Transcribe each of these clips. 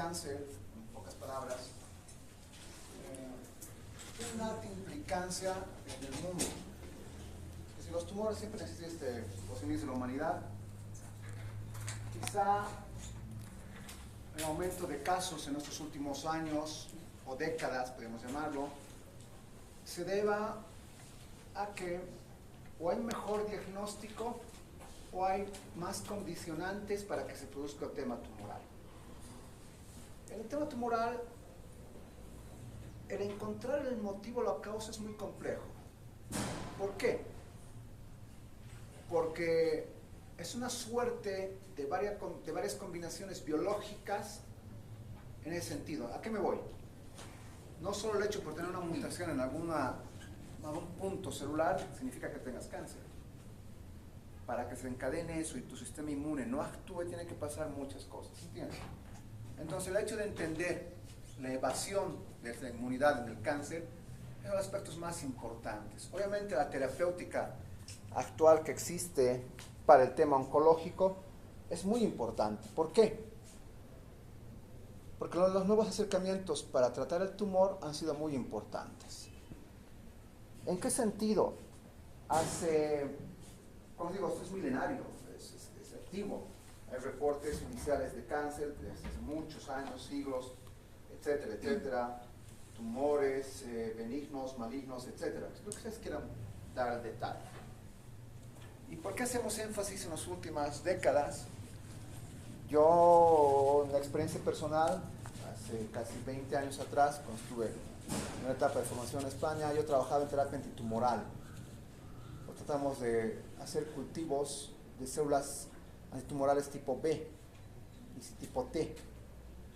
cáncer, en pocas palabras, tiene una alta implicancia en el mundo. Es decir, los tumores siempre han existido los inicios de la humanidad. Quizá el aumento de casos en estos últimos años, o décadas, podemos llamarlo, se deba a que o hay mejor diagnóstico o hay más condicionantes para que se produzca el tema tumoral. En el tema tumoral, el encontrar el motivo o la causa es muy complejo. ¿Por qué? Porque es una suerte de varias combinaciones biológicas en ese sentido. ¿A qué me voy? No solo el hecho por tener una mutación en algún punto celular significa que tengas cáncer. Para que se encadene eso y tu sistema inmune no actúe, tiene que pasar muchas cosas, ¿entiendes? Entonces, el hecho de entender la evasión de la inmunidad en el cáncer es uno de los aspectos más importantes. Obviamente, la terapéutica actual que existe para el tema oncológico es muy importante. ¿Por qué? Porque los nuevos acercamientos para tratar el tumor han sido muy importantes. ¿En qué sentido? Como digo, esto es milenario, es activo. Hay reportes iniciales de cáncer desde hace muchos años, siglos, etcétera, etcétera. Tumores benignos, malignos, etcétera. Espero que ustedes quieran dar el detalle. ¿Y por qué hacemos énfasis en las últimas décadas? Yo, en la experiencia personal, hace casi 20 años atrás, cuando estuve en una etapa de formación en España, yo trabajaba en terapia antitumoral. Tratamos de hacer cultivos de células antitumorales tipo B y tipo T.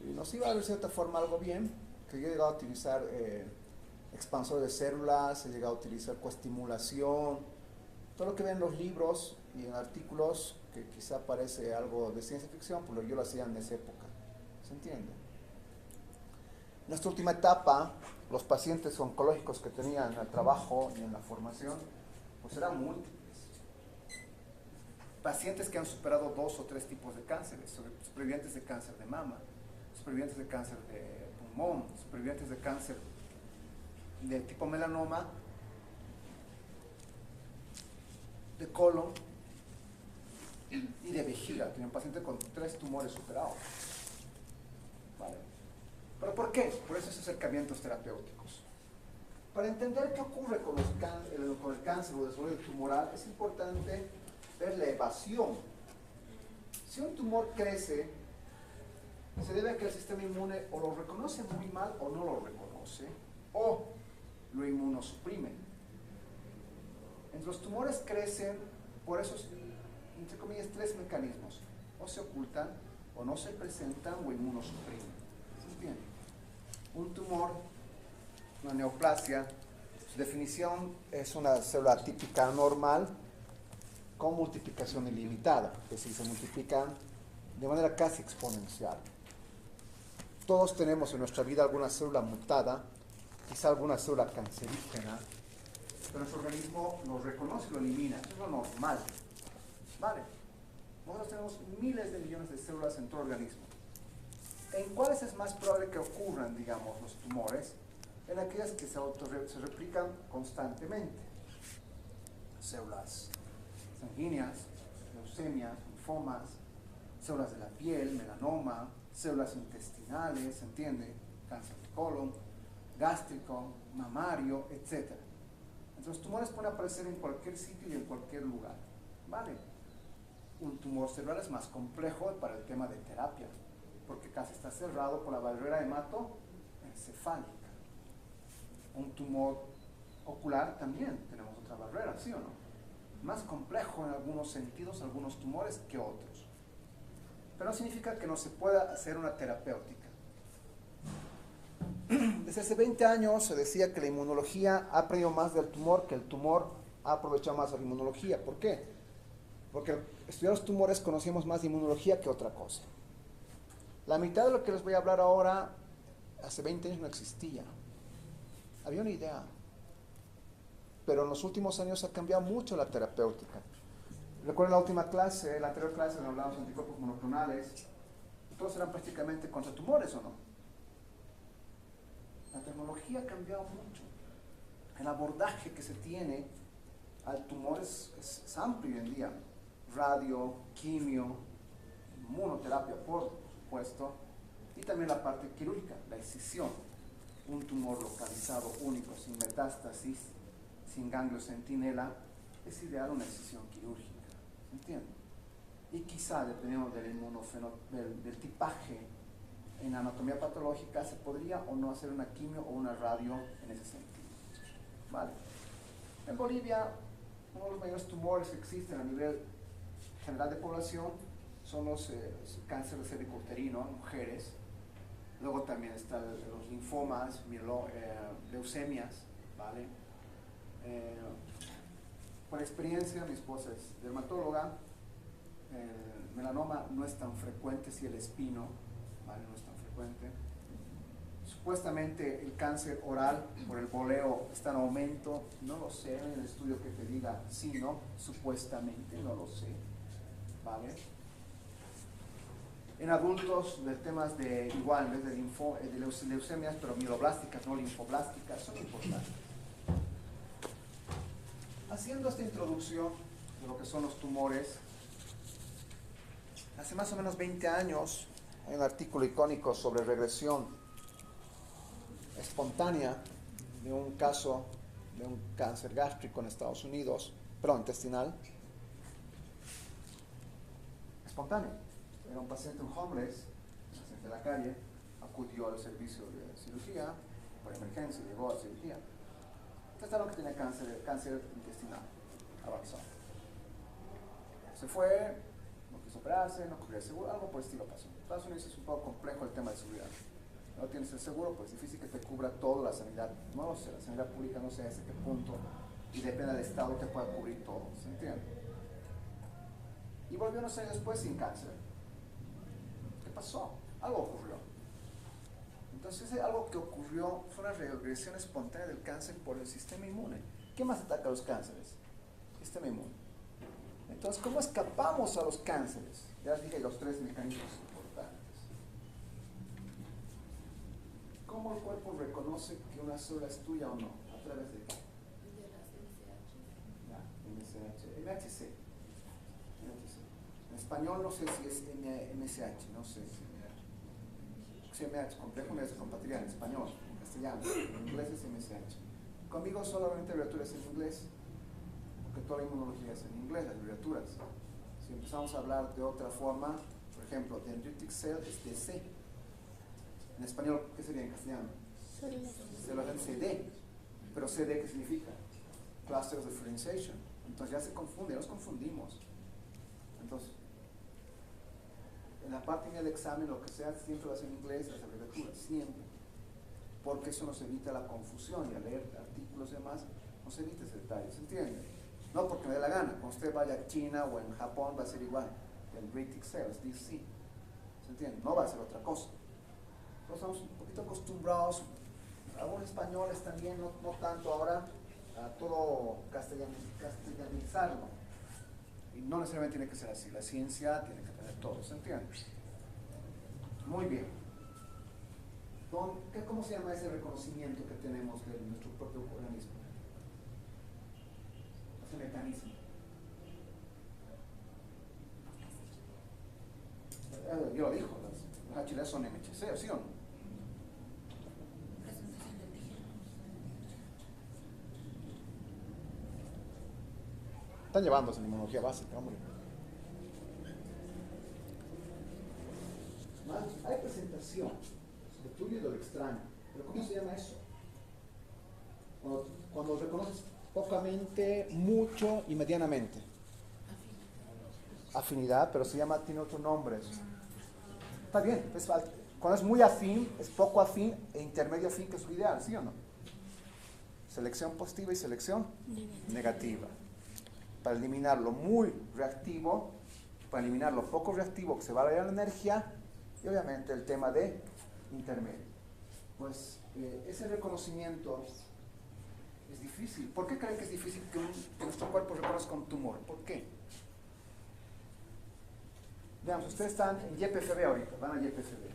Y nos iba de cierta forma algo bien, que yo he llegado a utilizar expansores de células, he llegado a utilizar coestimulación, todo lo que ven en los libros y en artículos, que quizá parece algo de ciencia ficción, pero yo lo hacía en esa época. ¿Se entiende? En nuestra última etapa, los pacientes oncológicos que tenían en el trabajo y en la formación, pues eran múltiples. Pacientes que han superado 2 o 3 tipos de cánceres, supervivientes de cáncer de mama, supervivientes de cáncer de pulmón, supervivientes de cáncer de tipo melanoma, de colon y de vejiga. Tenía un paciente con 3 tumores superados. ¿Vale? ¿Pero por qué? Por esos acercamientos terapéuticos. Para entender qué ocurre con el cáncer o el desarrollo tumoral, es importante ver la evasión. Si un tumor crece, se debe a que el sistema inmune o lo reconoce muy mal o no lo reconoce, o lo inmunosuprime. Entre los tumores crecen por esos, entre comillas, 3 mecanismos. O se ocultan, o no se presentan, o inmunosuprimen. Bien. Un tumor, una neoplasia, su definición es una célula típica normal con multiplicación ilimitada, es decir, se multiplican de manera casi exponencial. Todos tenemos en nuestra vida alguna célula mutada, quizá alguna célula cancerígena, pero nuestro organismo lo reconoce y lo elimina. Eso es lo normal. ¿Vale? Nosotros tenemos miles de millones de células en todo el organismo. ¿En cuáles es más probable que ocurran, digamos, los tumores? En aquellas que se replican constantemente. Células sanguíneas, leucemias, linfomas, células de la piel, melanoma, células intestinales, ¿se entiende? Cáncer de colon, gástrico, mamario, etc. Entonces, los tumores pueden aparecer en cualquier sitio y en cualquier lugar. ¿Vale? Un tumor celular es más complejo para el tema de terapia, porque casi está cerrado por la barrera hematoencefálica. Un tumor ocular también tenemos otra barrera, ¿sí o no? Más complejo en algunos sentidos, algunos tumores que otros. Pero no significa que no se pueda hacer una terapéutica. Desde hace 20 años se decía que la inmunología ha aprendido más del tumor, que el tumor ha aprovechado más de la inmunología. ¿Por qué? Porque al estudiar los tumores conocíamos más de inmunología que otra cosa. La mitad de lo que les voy a hablar ahora, hace 20 años no existía. Había una idea. Pero en los últimos años ha cambiado mucho la terapéutica. Recuerden la última clase, la anterior clase, donde hablamos de anticuerpos monoclonales. todos eran prácticamente contra tumores, ¿o no? La tecnología ha cambiado mucho. El abordaje que se tiene al tumor es amplio hoy en día. Radio, quimio, inmunoterapia, por supuesto, y también la parte quirúrgica, la excisión. Un tumor localizado único, sin metástasis, sin ganglio centinela, es ideal una excisión quirúrgica, ¿se entiende? Y quizá, dependiendo del tipaje en anatomía patológica, se podría o no hacer una quimio o una radio en ese sentido. ¿Vale? En Bolivia, uno de los mayores tumores que existen a nivel general de población son los cánceres cervicouterino en mujeres. Luego también están los linfomas, leucemias, ¿vale? Por experiencia, mi esposa es dermatóloga, el melanoma no es tan frecuente, si el espino, ¿vale? No es tan frecuente. Supuestamente el cáncer oral por el boleo está en aumento, no lo sé, en el estudio que te diga sí, no, supuestamente, no lo sé, ¿vale? En adultos, de temas de igual, en vez de leucemias, pero mieloblásticas, no linfoblásticas, son importantes. Haciendo esta introducción de lo que son los tumores, hace más o menos 20 años hay un artículo icónico sobre regresión espontánea de un caso de un cáncer gástrico en Estados Unidos, perdón, intestinal, espontáneo. Era un paciente, un homeless, de la calle, acudió al servicio de cirugía, por emergencia, llegó a la cirugía. Testaron que tenía cáncer intestinal avanzado. Se fue, no quiso operarse, no cubría el seguro, algo por el estilo pasó. En Estados Unidos es un poco complejo el tema de seguridad. No tienes el seguro, pues es difícil que te cubra toda la sanidad. No lo sé, la sanidad pública no sé hasta qué punto, y depende del estado que pueda cubrir todo, ¿se entiende? Y volvió unos años después sin cáncer. ¿Qué pasó? Algo ocurrió. Entonces, algo que ocurrió fue una regresión espontánea del cáncer por el sistema inmune. ¿Qué más ataca a los cánceres? Sistema inmune. Entonces, ¿cómo escapamos a los cánceres? Ya les dije los 3 mecanismos importantes. ¿Cómo el cuerpo reconoce que una célula es tuya o no? ¿A través de qué? De las MCH. Ya, MHC. En español no sé si es MSH, no sé si MH, complejo de compatibilidad en español, en castellano, en inglés es MSH. Conmigo solamente abreviaturas en inglés, porque toda la inmunología es en inglés, las abreviaturas. Si empezamos a hablar de otra forma, por ejemplo, dendritic cell es DC. En español, ¿qué sería en castellano? Células CD. Pero CD, ¿qué significa? Cluster of differentiation. Entonces ya se confunde, nos confundimos. Entonces, en la parte del examen, lo que sea, siempre va a ser en inglés, las abreviaturas, siempre. Porque eso nos evita la confusión, y al leer artículos y demás, nos evita ese detalle, ¿se entiende? No porque me dé la gana, cuando usted vaya a China o en Japón va a ser igual. El dendritic cells, DC, ¿se entiende? No va a ser otra cosa. Entonces estamos un poquito acostumbrados, algunos españoles también, no tanto ahora, a todo castellanizarlo. Y no necesariamente tiene que ser así, la ciencia tiene que tener todo, ¿se entiende? Muy bien. ¿Cómo se llama ese reconocimiento que tenemos de nuestro propio organismo? Ese mecanismo. Yo lo dijo, las HLA son MHC, ¿sí o no? Están llevándose en inmunología básica, hombre. Hay presentación de tuyo y de lo extraño. ¿Pero cómo se llama eso? Cuando reconoces pocamente, mucho y medianamente. Afinidad, pero tiene otro nombre eso. Está bien, cuando es muy afín, es poco afín e intermedio afín, que es lo ideal, ¿sí o no? Selección positiva y selección negativa. Para eliminar lo muy reactivo, para eliminar lo poco reactivo que se va a dar la energía, y obviamente el tema de intermedio. Pues ese reconocimiento es difícil. ¿Por qué creen que es difícil que nuestro cuerpo reconozca un tumor? ¿Por qué? Veamos, ustedes están en YPFB ahorita, van a YPFB.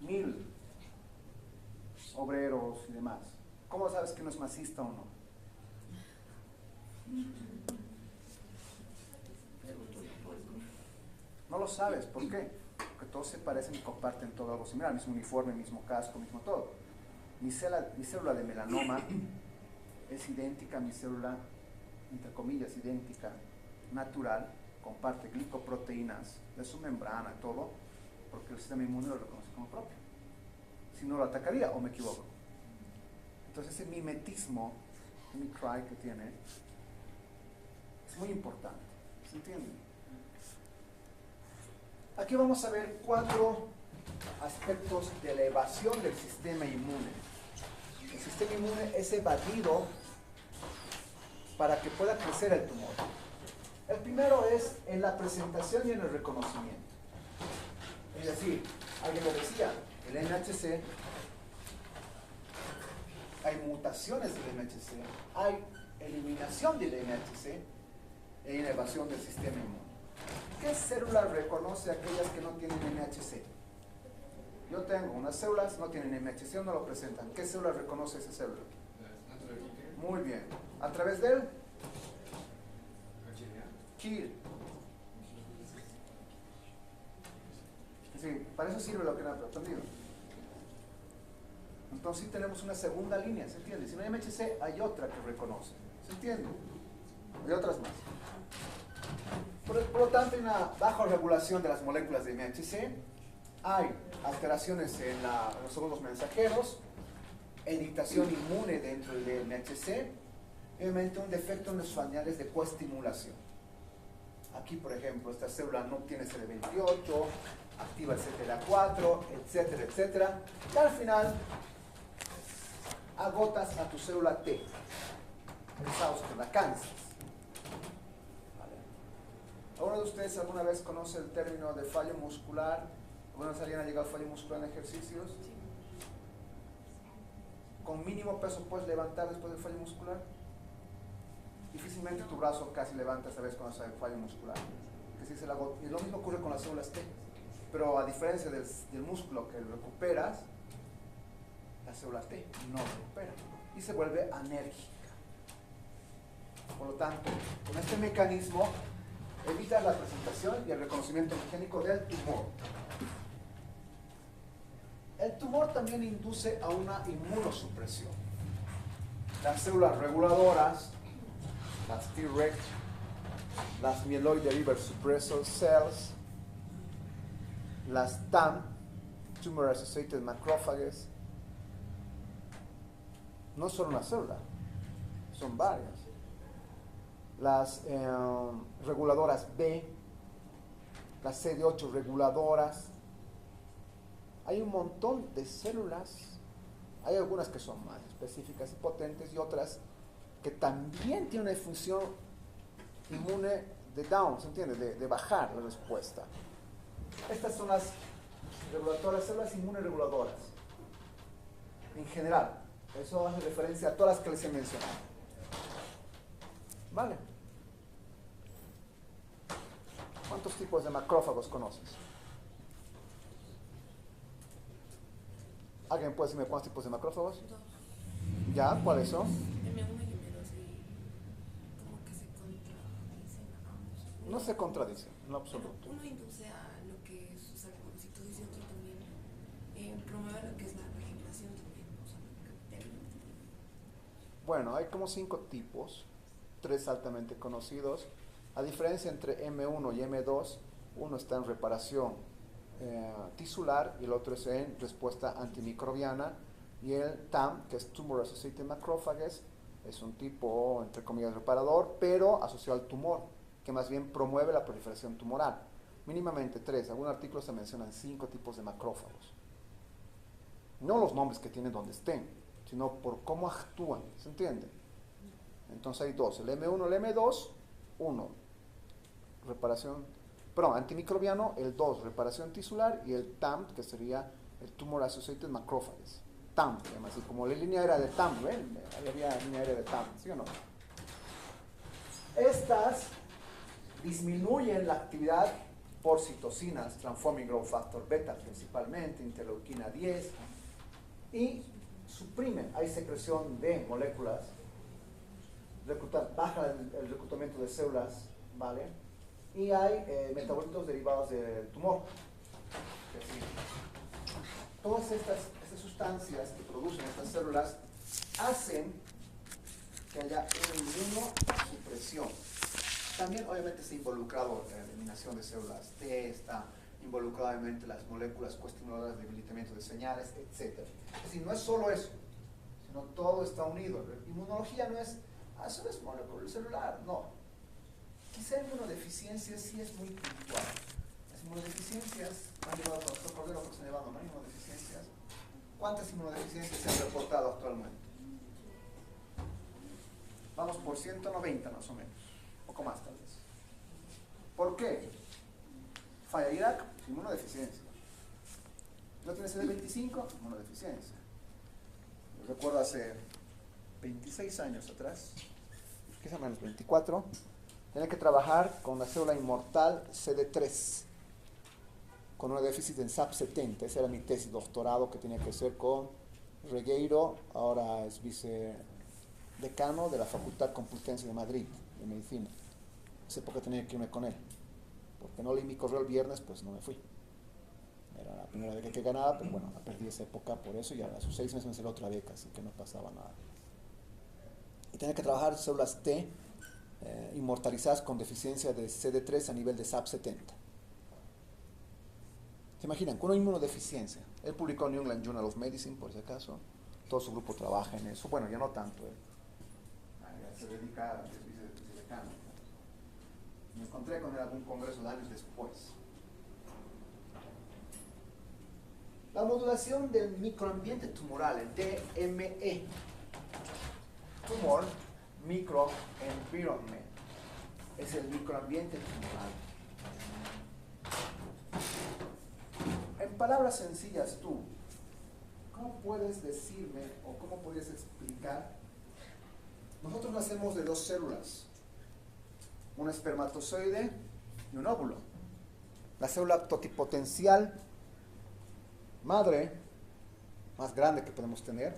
1000 obreros y demás. ¿Cómo sabes que uno es masista o no? No lo sabes, ¿por qué? Porque todos se parecen y comparten todo algo similar, mismo uniforme, mismo casco, mismo todo. Mi célula de melanoma es idéntica a mi célula, entre comillas, idéntica, natural, comparte glicoproteínas de su membrana, todo, porque el sistema inmune lo reconoce como propio. Si no lo atacaría, o me equivoco. Entonces ese mimetismo, mimicry que tiene, es muy importante, ¿se entiende? Aquí vamos a ver 4 aspectos de la evasión del sistema inmune. El sistema inmune es evadido para que pueda crecer el tumor. El primero es en la presentación y en el reconocimiento. Es decir, alguien lo decía, el MHC, hay mutaciones del MHC, hay eliminación del MHC en evasión del sistema inmune. ¿Qué célula reconoce aquellas que no tienen MHC? Yo tengo unas células, no tienen MHC o no lo presentan. ¿Qué célula reconoce esa célula? Muy bien. ¿A través de él? KIR. Sí, para eso sirve lo que han aprendido. Entonces sí tenemos una segunda línea, ¿se entiende? Si no hay MHC, hay otra que reconoce. ¿Se entiende? Hay otras más. Por lo tanto, hay una baja regulación de las moléculas de MHC, hay alteraciones en los segundos mensajeros, editación inmune dentro del MHC, y obviamente un defecto en los señales de coestimulación. Aquí, por ejemplo, esta célula no obtiene CD28, activa el CTLA4, etcétera, etcétera, y al final agotas a tu célula T, exhausto, la cansas. ¿Alguno de ustedes alguna vez conoce el término de fallo muscular? ¿Alguna vez alguien ha llegado al fallo muscular en ejercicios? Sí. ¿Con mínimo peso puedes levantar después del fallo muscular? Difícilmente tu brazo casi levantas, ¿sabes? Cuando hay fallo muscular. Y lo mismo ocurre con las células T. Pero a diferencia del músculo que recuperas, la célula T no recupera y se vuelve anérgica. Por lo tanto, con este mecanismo evitas la presentación y el reconocimiento mecánico del tumor. El tumor también induce a una inmunosupresión. Las células reguladoras, las Treg, las Myeloid Derived Suppressor Cells, las TAM, Tumor Associated Macrophages, no son una célula, son varias. Las reguladoras B, las CD8 reguladoras. Hay un montón de células, hay algunas que son más específicas y potentes y otras que también tienen una función inmune de down, ¿se entiende? De bajar la respuesta. Estas son las reguladoras, células inmunoreguladoras. En general, eso hace referencia a todas las que les he mencionado. ¿Vale? ¿Cuántos tipos de macrófagos conoces? ¿Alguien puede decirme cuántos tipos de macrófagos? 2. ¿Ya? ¿Cuáles son? M1 y M2 y como que se contradicen, ¿no? No se contradicen, en lo absoluto. Uno induce a lo que es usar fagocitosis y otro también promueve lo que es la regeneración también, o sea, Bueno, hay como 5 tipos, 3 altamente conocidos. A diferencia entre M1 y M2, uno está en reparación tisular y el otro es en respuesta antimicrobiana, y el TAM, que es Tumor Associated Macrophages, es un tipo, entre comillas, reparador, pero asociado al tumor, que más bien promueve la proliferación tumoral. Mínimamente 3, algunos artículos se mencionan 5 tipos de macrófagos. No los nombres que tienen donde estén, sino por cómo actúan, ¿se entiende? Entonces hay 2, el M1, el M2, 1, reparación, perdón, antimicrobiano, el 2, reparación tisular, y el TAM, que sería el Tumor Associated Macrophages. TAM, así como la línea aérea de TAM, ¿ven? Ahí había línea aérea de TAM, ¿sí o no? Estas disminuyen la actividad por citocinas, transforming growth factor beta principalmente, interleuquina 10, y suprimen, hay secreción de moléculas, baja el reclutamiento de células, ¿vale? Y hay metabolitos derivados del tumor. Es decir, todas estas sustancias que producen estas células hacen que haya una inmunosupresión. También obviamente está involucrado en la eliminación de células T, está involucrado obviamente las moléculas coestimuladoras de debilitamiento de señales, etc. Es decir, no es solo eso, sino todo está unido. La inmunología no es, solo es molecular celular, no. Quizá inmunodeficiencias sí es muy puntual. Las inmunodeficiencias han llevado al doctor Cordero, porque se han llevado, ¿no? Inmunodeficiencias. ¿Cuántas inmunodeficiencias se han reportado actualmente? Vamos por 190 más o menos, un poco más tal vez. ¿Por qué? Falla Irak, inmunodeficiencia. ¿No tiene CD25? Inmunodeficiencia. Yo recuerdo hace 26 años atrás, quizá menos 24, tenía que trabajar con la célula inmortal CD3, con un déficit en SAP70. Esa era mi tesis doctorado que tenía que hacer con Regueiro, ahora es vicedecano de la Facultad Complutense de Madrid, de Medicina. En esa época tenía que irme con él, porque no leí mi correo el viernes, pues no me fui. Era la primera beca que ganaba, pero bueno, perdí esa época por eso, y a sus 6 meses me salió otra beca, así que no pasaba nada. Y tenía que trabajar células T inmortalizadas con deficiencia de CD3 a nivel de SAP70. ¿Se imaginan? Con una inmunodeficiencia. Él publicó en New England Journal of Medicine, por si acaso. Todo su grupo trabaja en eso. Bueno, ya no tanto. Se dedica a vicedecano. Me encontré con él en algún congreso de años después. La modulación del microambiente tumoral, el DME. Tumor microenvironment. Es el microambiente tumoral. En palabras sencillas, tú, ¿cómo puedes decirme o cómo puedes explicar? Nosotros nacemos de dos células, un espermatozoide y un óvulo. La célula totipotencial madre, más grande que podemos tener.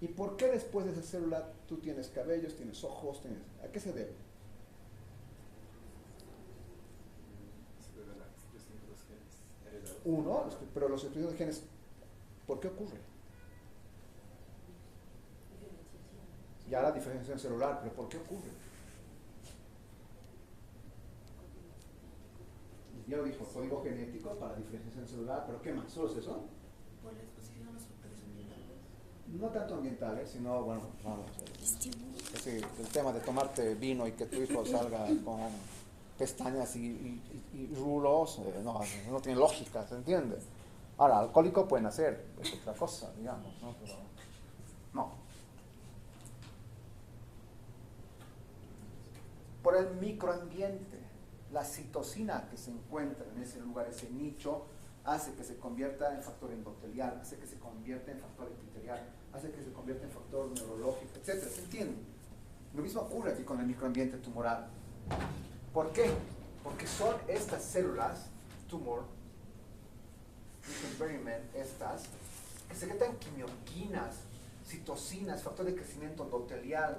¿Y por qué después de esa célula tú tienes cabellos, tienes ojos, ¿a qué se debe? Uno, pero los estudios de genes, ¿por qué ocurre? Ya la diferenciación celular, pero ¿por qué ocurre? Ya lo dijo, código genético para diferenciación celular, pero ¿qué más? ¿Solo es eso? Por la exposición a los factores ambientales. No tanto ambientales, sino, bueno, vamos, el tema de tomarte vino y que tu hijo salga con pestañas y rulos, no tiene lógica, ¿se entiende? Ahora, alcohólico pueden hacer, es otra cosa, digamos, ¿no? Pero no. Por el microambiente, la citocina que se encuentra en ese lugar, ese nicho, hace que se convierta en factor endotelial, hace que se convierta en factor epitelial, hace que se convierta en factor neurológico, etc. ¿Se entiende? Lo mismo ocurre aquí con el microambiente tumoral. ¿Por qué? Porque son estas células, tumor, microenvironment, estas, que secretan quimioquinas, citocinas, factor de crecimiento endotelial,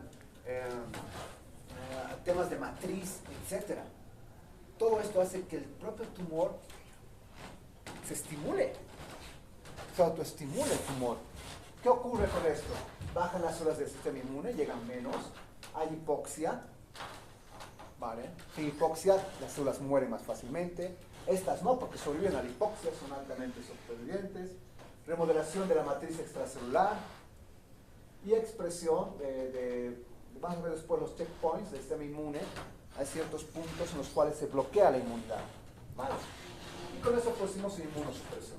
temas de matriz, etc. Todo esto hace que el propio tumor se estimule, se autoestimule el tumor. ¿Qué ocurre con esto? Bajan las células del sistema inmune, llegan menos, hay hipoxia, ¿vale? Sin hipoxia las células mueren más fácilmente, estas no, porque sobreviven a la hipoxia, son altamente sobrevivientes, remodelación de la matriz extracelular y expresión vamos a ver después los checkpoints del sistema inmune. Hay ciertos puntos en los cuales se bloquea la inmunidad, ¿vale? Y con eso producimos inmunosupresión.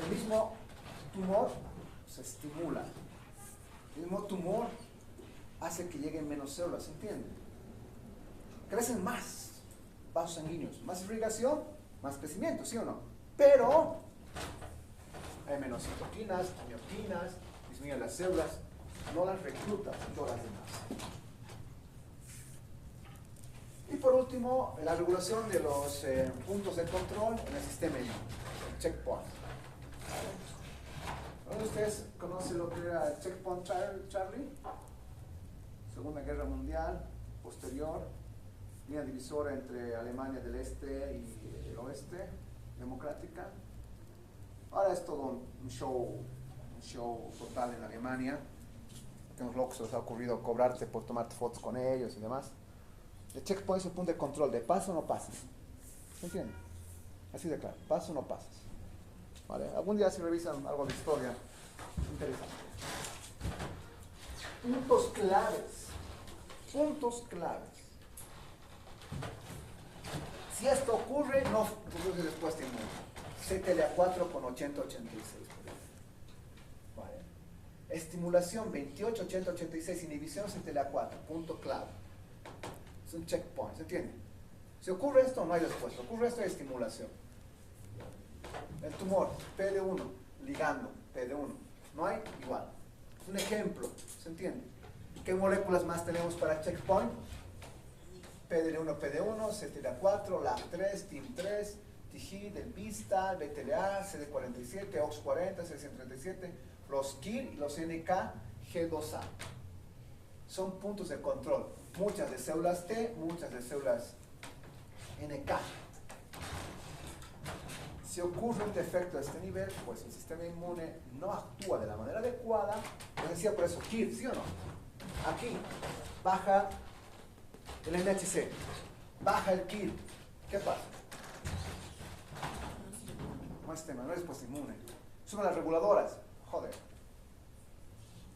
El mismo tumor se estimula. El mismo tumor hace que lleguen menos células, ¿entienden? Crecen más vasos sanguíneos, más irrigación, más crecimiento, ¿sí o no? Pero hay menos citoquinas, mioquinas, disminuyen las células, no las reclutas, no las demás. por último, la regulación de los puntos de control en el sistema inmune, el checkpoint. ¿Alguno de ustedes conoce lo que era el checkpoint Charlie? Segunda Guerra Mundial, posterior, línea divisora entre Alemania del Este y el Oeste, democrática. Ahora es todo un show total en Alemania. A los locos se les ha ocurrido cobrarte por tomarte fotos con ellos y demás. El checkpoint es un punto de control, de paso o no pasas. ¿Se entiende? Así de claro, paso o no pasas. ¿Vale? Algún día si revisan algo de historia, interesante. Puntos claves. Puntos claves. Si esto ocurre, no produce respuesta inmune. CTLA4 con 8086. ¿Vale? Estimulación 28-80-86, inhibición CTLA4, punto clave. Es un checkpoint, ¿se entiende? Si ocurre esto, no hay respuesta. Ocurre esto, hay estimulación. El tumor, PD1, ligando, PD1. No hay, igual. Es un ejemplo, ¿se entiende? ¿Qué moléculas más tenemos para checkpoint? PDL1, PD1, CTLA4, LAG3, TIM3, TIGID, el VISTA, BTLA, CD47, OX40, CD137, los KIR y los NK-G2A. Son puntos de control. Muchas de células T, muchas de células NK. Si ocurre un defecto de este nivel, pues el sistema inmune no actúa de la manera adecuada. Les decía por eso KIR, ¿sí o no? Aquí baja el MHC, baja el KIR. ¿Qué pasa? No es tema, no es respuesta inmune. Son las reguladoras. Joder.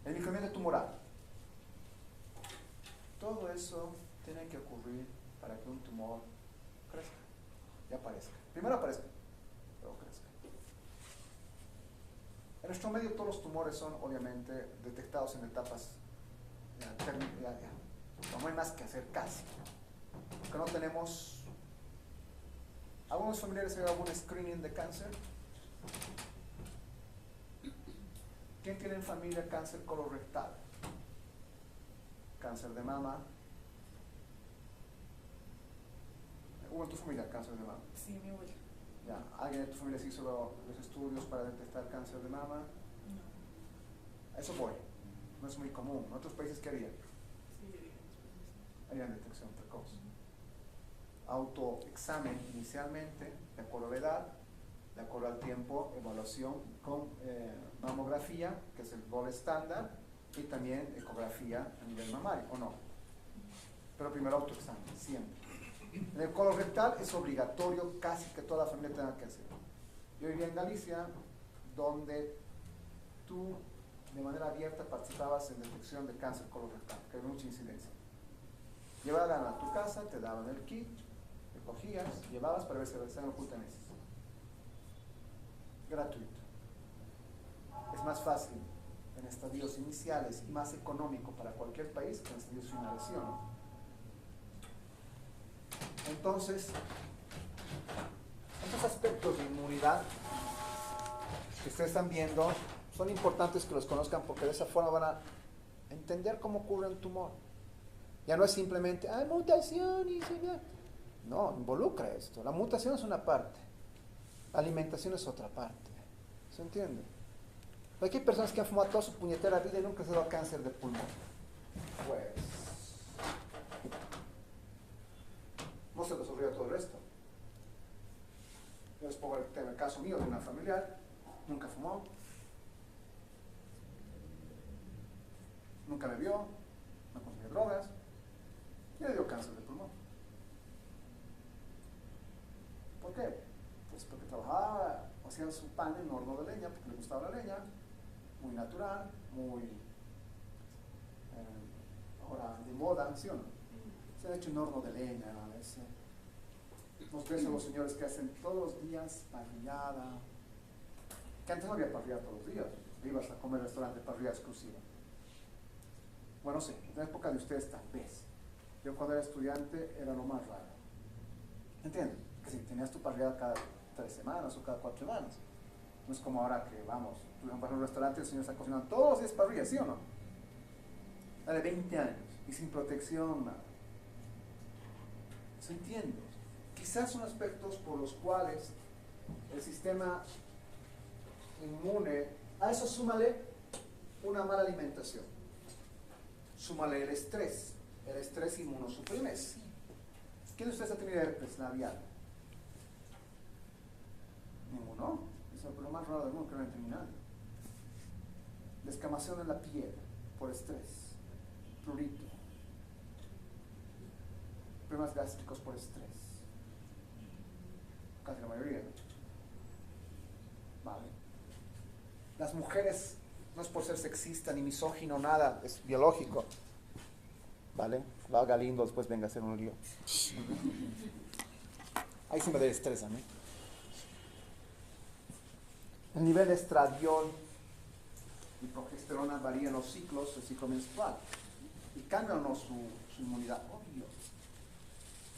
El microambiente tumoral. Todo eso tiene que ocurrir para que un tumor crezca y aparezca. Primero aparezca, luego crezca. En nuestro medio todos los tumores son obviamente detectados en etapas no hay más que hacer casi. Porque no tenemos. ¿Algunos familiares han algún screening de cáncer? ¿Quién tiene en familia cáncer colorectal? Cáncer de mama. ¿Hubo en tu familia cáncer de mama? Sí, mi abuela. Ya. ¿Alguien de tu familia se hizo los estudios para detectar cáncer de mama? No. A eso voy. No es muy común. ¿En otros países qué harían? Sí, Harían detección precoz. Autoexamen inicialmente, de acuerdo a la edad, de acuerdo al tiempo, evaluación con mamografía, que es el gold estándar, y también ecografía a nivel mamario, ¿o no? Pero primero autoexamen, siempre. En el colorectal es obligatorio, casi que toda la familia tenga que hacer. Yo vivía en Galicia, donde tú de manera abierta participabas en detección de cáncer colorectal, que había mucha incidencia. Llevaban a tu casa, te daban el kit, te cogías, llevabas para ver si había ocultanesis. Gratuito. Es más fácil en estadios iniciales y más económico para cualquier país que en estadios finales, ¿sí o no? Entonces, estos aspectos de inmunidad que ustedes están viendo son importantes que los conozcan porque de esa forma van a entender cómo ocurre un tumor. Ya no es simplemente, hay mutación y no, involucra esto. La mutación es una parte, la alimentación es otra parte. ¿Se entiende? Aquí hay personas que han fumado toda su puñetera vida y nunca se ha dado cáncer de pulmón. Pues no se les ocurrió todo el resto. Yo les pongo el caso mío de una familiar, nunca fumó, nunca bebió, no consumió drogas, y le dio cáncer de pulmón. ¿Por qué? Pues porque trabajaba, hacían su pan en horno de leña, porque le gustaba la leña, muy natural, muy ahora de moda, ¿sí o no? Se ha hecho un horno de leña, nos ves a los señores que hacen todos los días parrillada, que antes no había parrillada todos los días, ibas a comer restaurante parrillada exclusiva. Bueno, sí, en la época de ustedes tal vez. Yo cuando era estudiante era lo más raro. ¿Entienden? Que si tenías tu parrillada cada 3 semanas o cada 4 semanas. No es como ahora que vamos, tú vas a un restaurante y el señor está cocinando todos los días parrilla, ¿sí o no? De 20 años y sin protección, nada. ¿Se entiende? Quizás son aspectos por los cuales el sistema inmune, a eso súmale una mala alimentación, súmale el estrés inmunosuprime. ¿Quién de ustedes ha tenido herpes labial? Ninguno. Es lo más raro del mundo que no hay nadie. Descamación en la piel por estrés, prurito, problemas gástricos por estrés, casi la mayoría, ¿no? Vale. Las mujeres, no es por ser sexista ni misógino, nada, es biológico. ¿Vale? Lo haga lindo, después venga a hacer un lío. Ahí sí me da estrés a mí. El nivel de estradiol y progesterona varía en los ciclos, el ciclo menstrual. Y cambia o no su inmunidad. Obvio.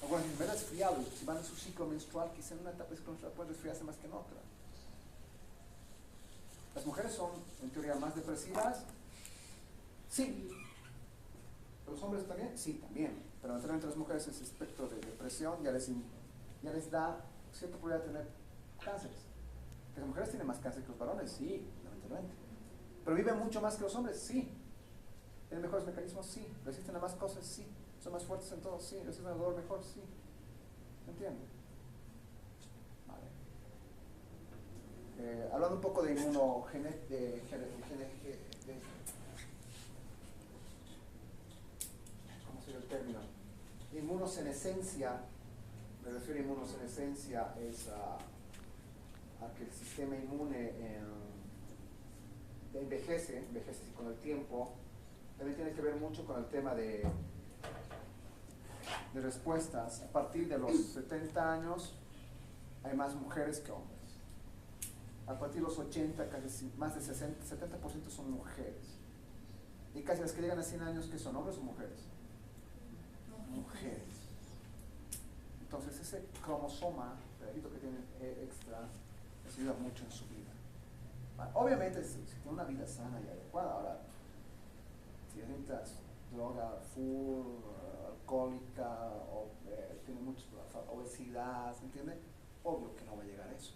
Algunas dicen, ¿verdad? Resfriado. Si van en su ciclo menstrual, quizá en una etapa de ciclo menstrual puede resfriarse más que en otra. ¿Las mujeres son, en teoría, más depresivas? Sí. ¿Los hombres también? Sí, también. Pero entre las mujeres ese espectro de depresión ya les da cierta probabilidad de tener cánceres. ¿Que las mujeres tienen más cáncer que los varones? Sí, lamentablemente. ¿Pero viven mucho más que los hombres? Sí. ¿Tienen mejores mecanismos? Sí. ¿Resisten a más cosas? Sí. ¿Son más fuertes en todo? Sí. ¿Resisten al dolor mejor? Sí. ¿Se entiende? Vale. Hablando un poco de ¿cómo sería el término? Inmunosenescencia. Me refiero a inmunosenescencia es a que el sistema inmune envejece con el tiempo. También tiene que ver mucho con el tema de respuestas. A partir de los 70 años hay más mujeres que hombres. A partir de los 80, casi más de 70% son mujeres. Y casi las que llegan a 100 años, ¿qué son? ¿Hombres o mujeres? Mujeres. Entonces ese cromosoma, el pedacito que tienen extra, les ayuda mucho en su vida. Bueno, obviamente si tiene una vida sana y adecuada. Ahora, si necesitas droga full, alcohólica, o tiene mucha obesidad, ¿se entiende? Obvio que no va a llegar a eso.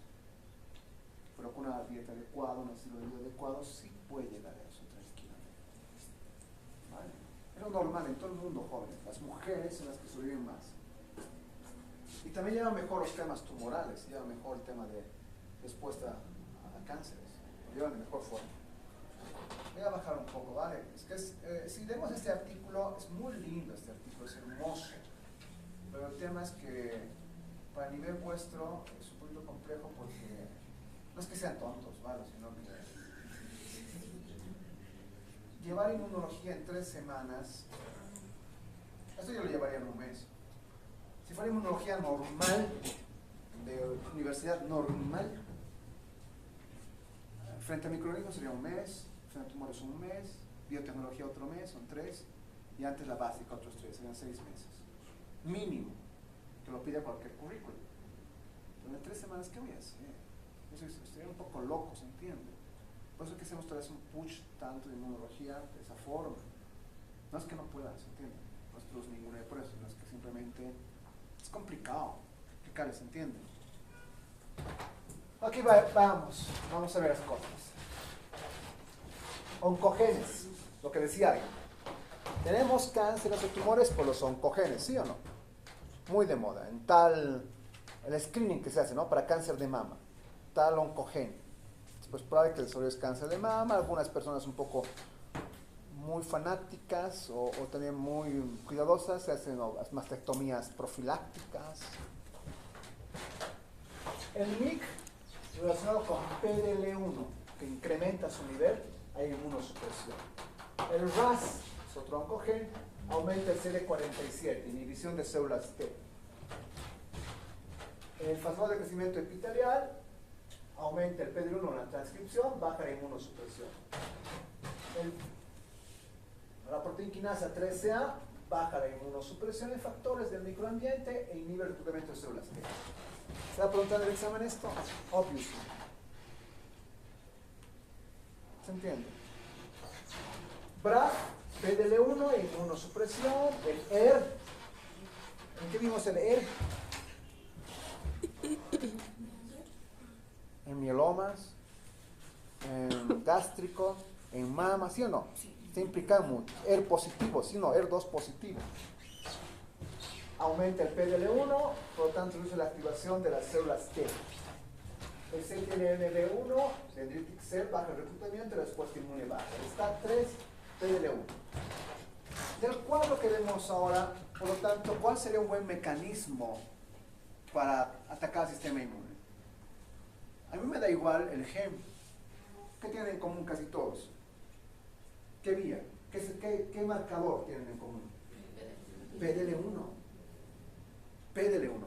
Pero con una dieta adecuada, un estilo de vida adecuado, sí puede llegar a eso tranquilamente. ¿Vale? Es lo normal en todo el mundo, jóvenes. Las mujeres son las que sobreviven más. Y también llevan mejor los temas tumorales, llevan mejor el tema de respuesta a cánceres, lo llevan de mejor forma. Voy a bajar un poco, ¿vale? Es que si leemos este artículo, es muy lindo este artículo, es hermoso. Pero el tema es que para el nivel vuestro es un poquito complejo porque no es que sean tontos, ¿vale? Sino que llevar inmunología en 3 semanas, esto yo lo llevaría en un mes. Si fuera inmunología normal, de universidad normal, frente a microorganismos sería un mes, frente a tumores un mes, biotecnología otro mes, son 3, y antes la básica otros 3, serían 6 meses. Mínimo, que lo pide cualquier currículum. Pero en 3 semanas, ¿qué voy a hacer? Estaría un poco loco, ¿se entiende? Por eso es que hacemos tal vez un push tanto de inmunología de esa forma. No es que no puedan, ¿se entiende? No es plus ninguna de pruebas, sino es que simplemente es complicado explicar, ¿se entiende? Aquí vamos a ver las cosas. Oncogenes, lo que decía alguien. Tenemos cánceres o tumores por los oncogenes, ¿sí o no? Muy de moda, en el screening que se hace, ¿no? Para cáncer de mama, tal oncogene. Pues probable que el desarrollo es cáncer de mama, algunas personas un poco muy fanáticas o también muy cuidadosas, se hacen mastectomías profilácticas. El MIC relacionado con PDL1, que incrementa su nivel, hay inmunosupresión. El RAS, es otro oncogene, aumenta el CD47, inhibición de células T. El fasado de crecimiento epitelial, aumenta el PDL1 en la transcripción, baja la inmunosupresión. La proteína quinasa 13A baja la inmunosupresión en factores del microambiente e inhibe el reclutamiento de células T. ¿Se va a preguntar en el examen esto? Obviously. ¿Se entiende? BRAF, PDL1 e inmunosupresión, el ER, ¿En qué vimos el ER? En mielomas, en gástrico, en mama, ¿sí o no? Se implican mucho. ER positivo, ¿sí o no? ER2 positivo. Aumenta el PDL1, por lo tanto reduce la activación de las células T. El cell tiene NB1, dendritic cell, baja el reclutamiento y la respuesta inmune baja. Está 3, PDL1. Del cuadro que vemos ahora, por lo tanto, ¿cuál sería un buen mecanismo para atacar al sistema inmune? A mí me da igual el gen. ¿Qué tienen en común casi todos? ¿Qué vía? ¿Qué marcador tienen en común? PDL1. PDL1.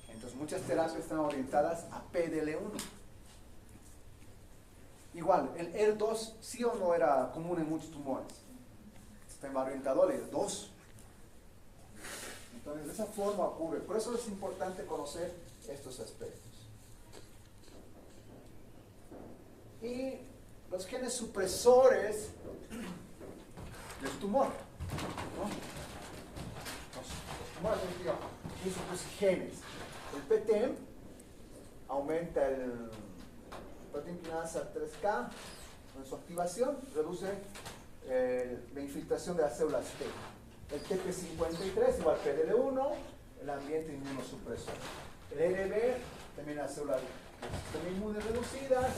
Entonces muchas terapias están orientadas a PDL1. Igual, el ER2 sí o no era común en muchos tumores. Sistema orientador ER2. Entonces de esa forma ocurre. Por eso es importante conocer estos aspectos. Y los genes supresores del tumor, ¿no? Los tumores tienen sus genes. El PTM aumenta el proteína quinasa 3K, con su activación reduce la infiltración de las células T. El TP53 igual PDL1, el ambiente inmunosupresor. El RB también las células del sistema inmune reducidas.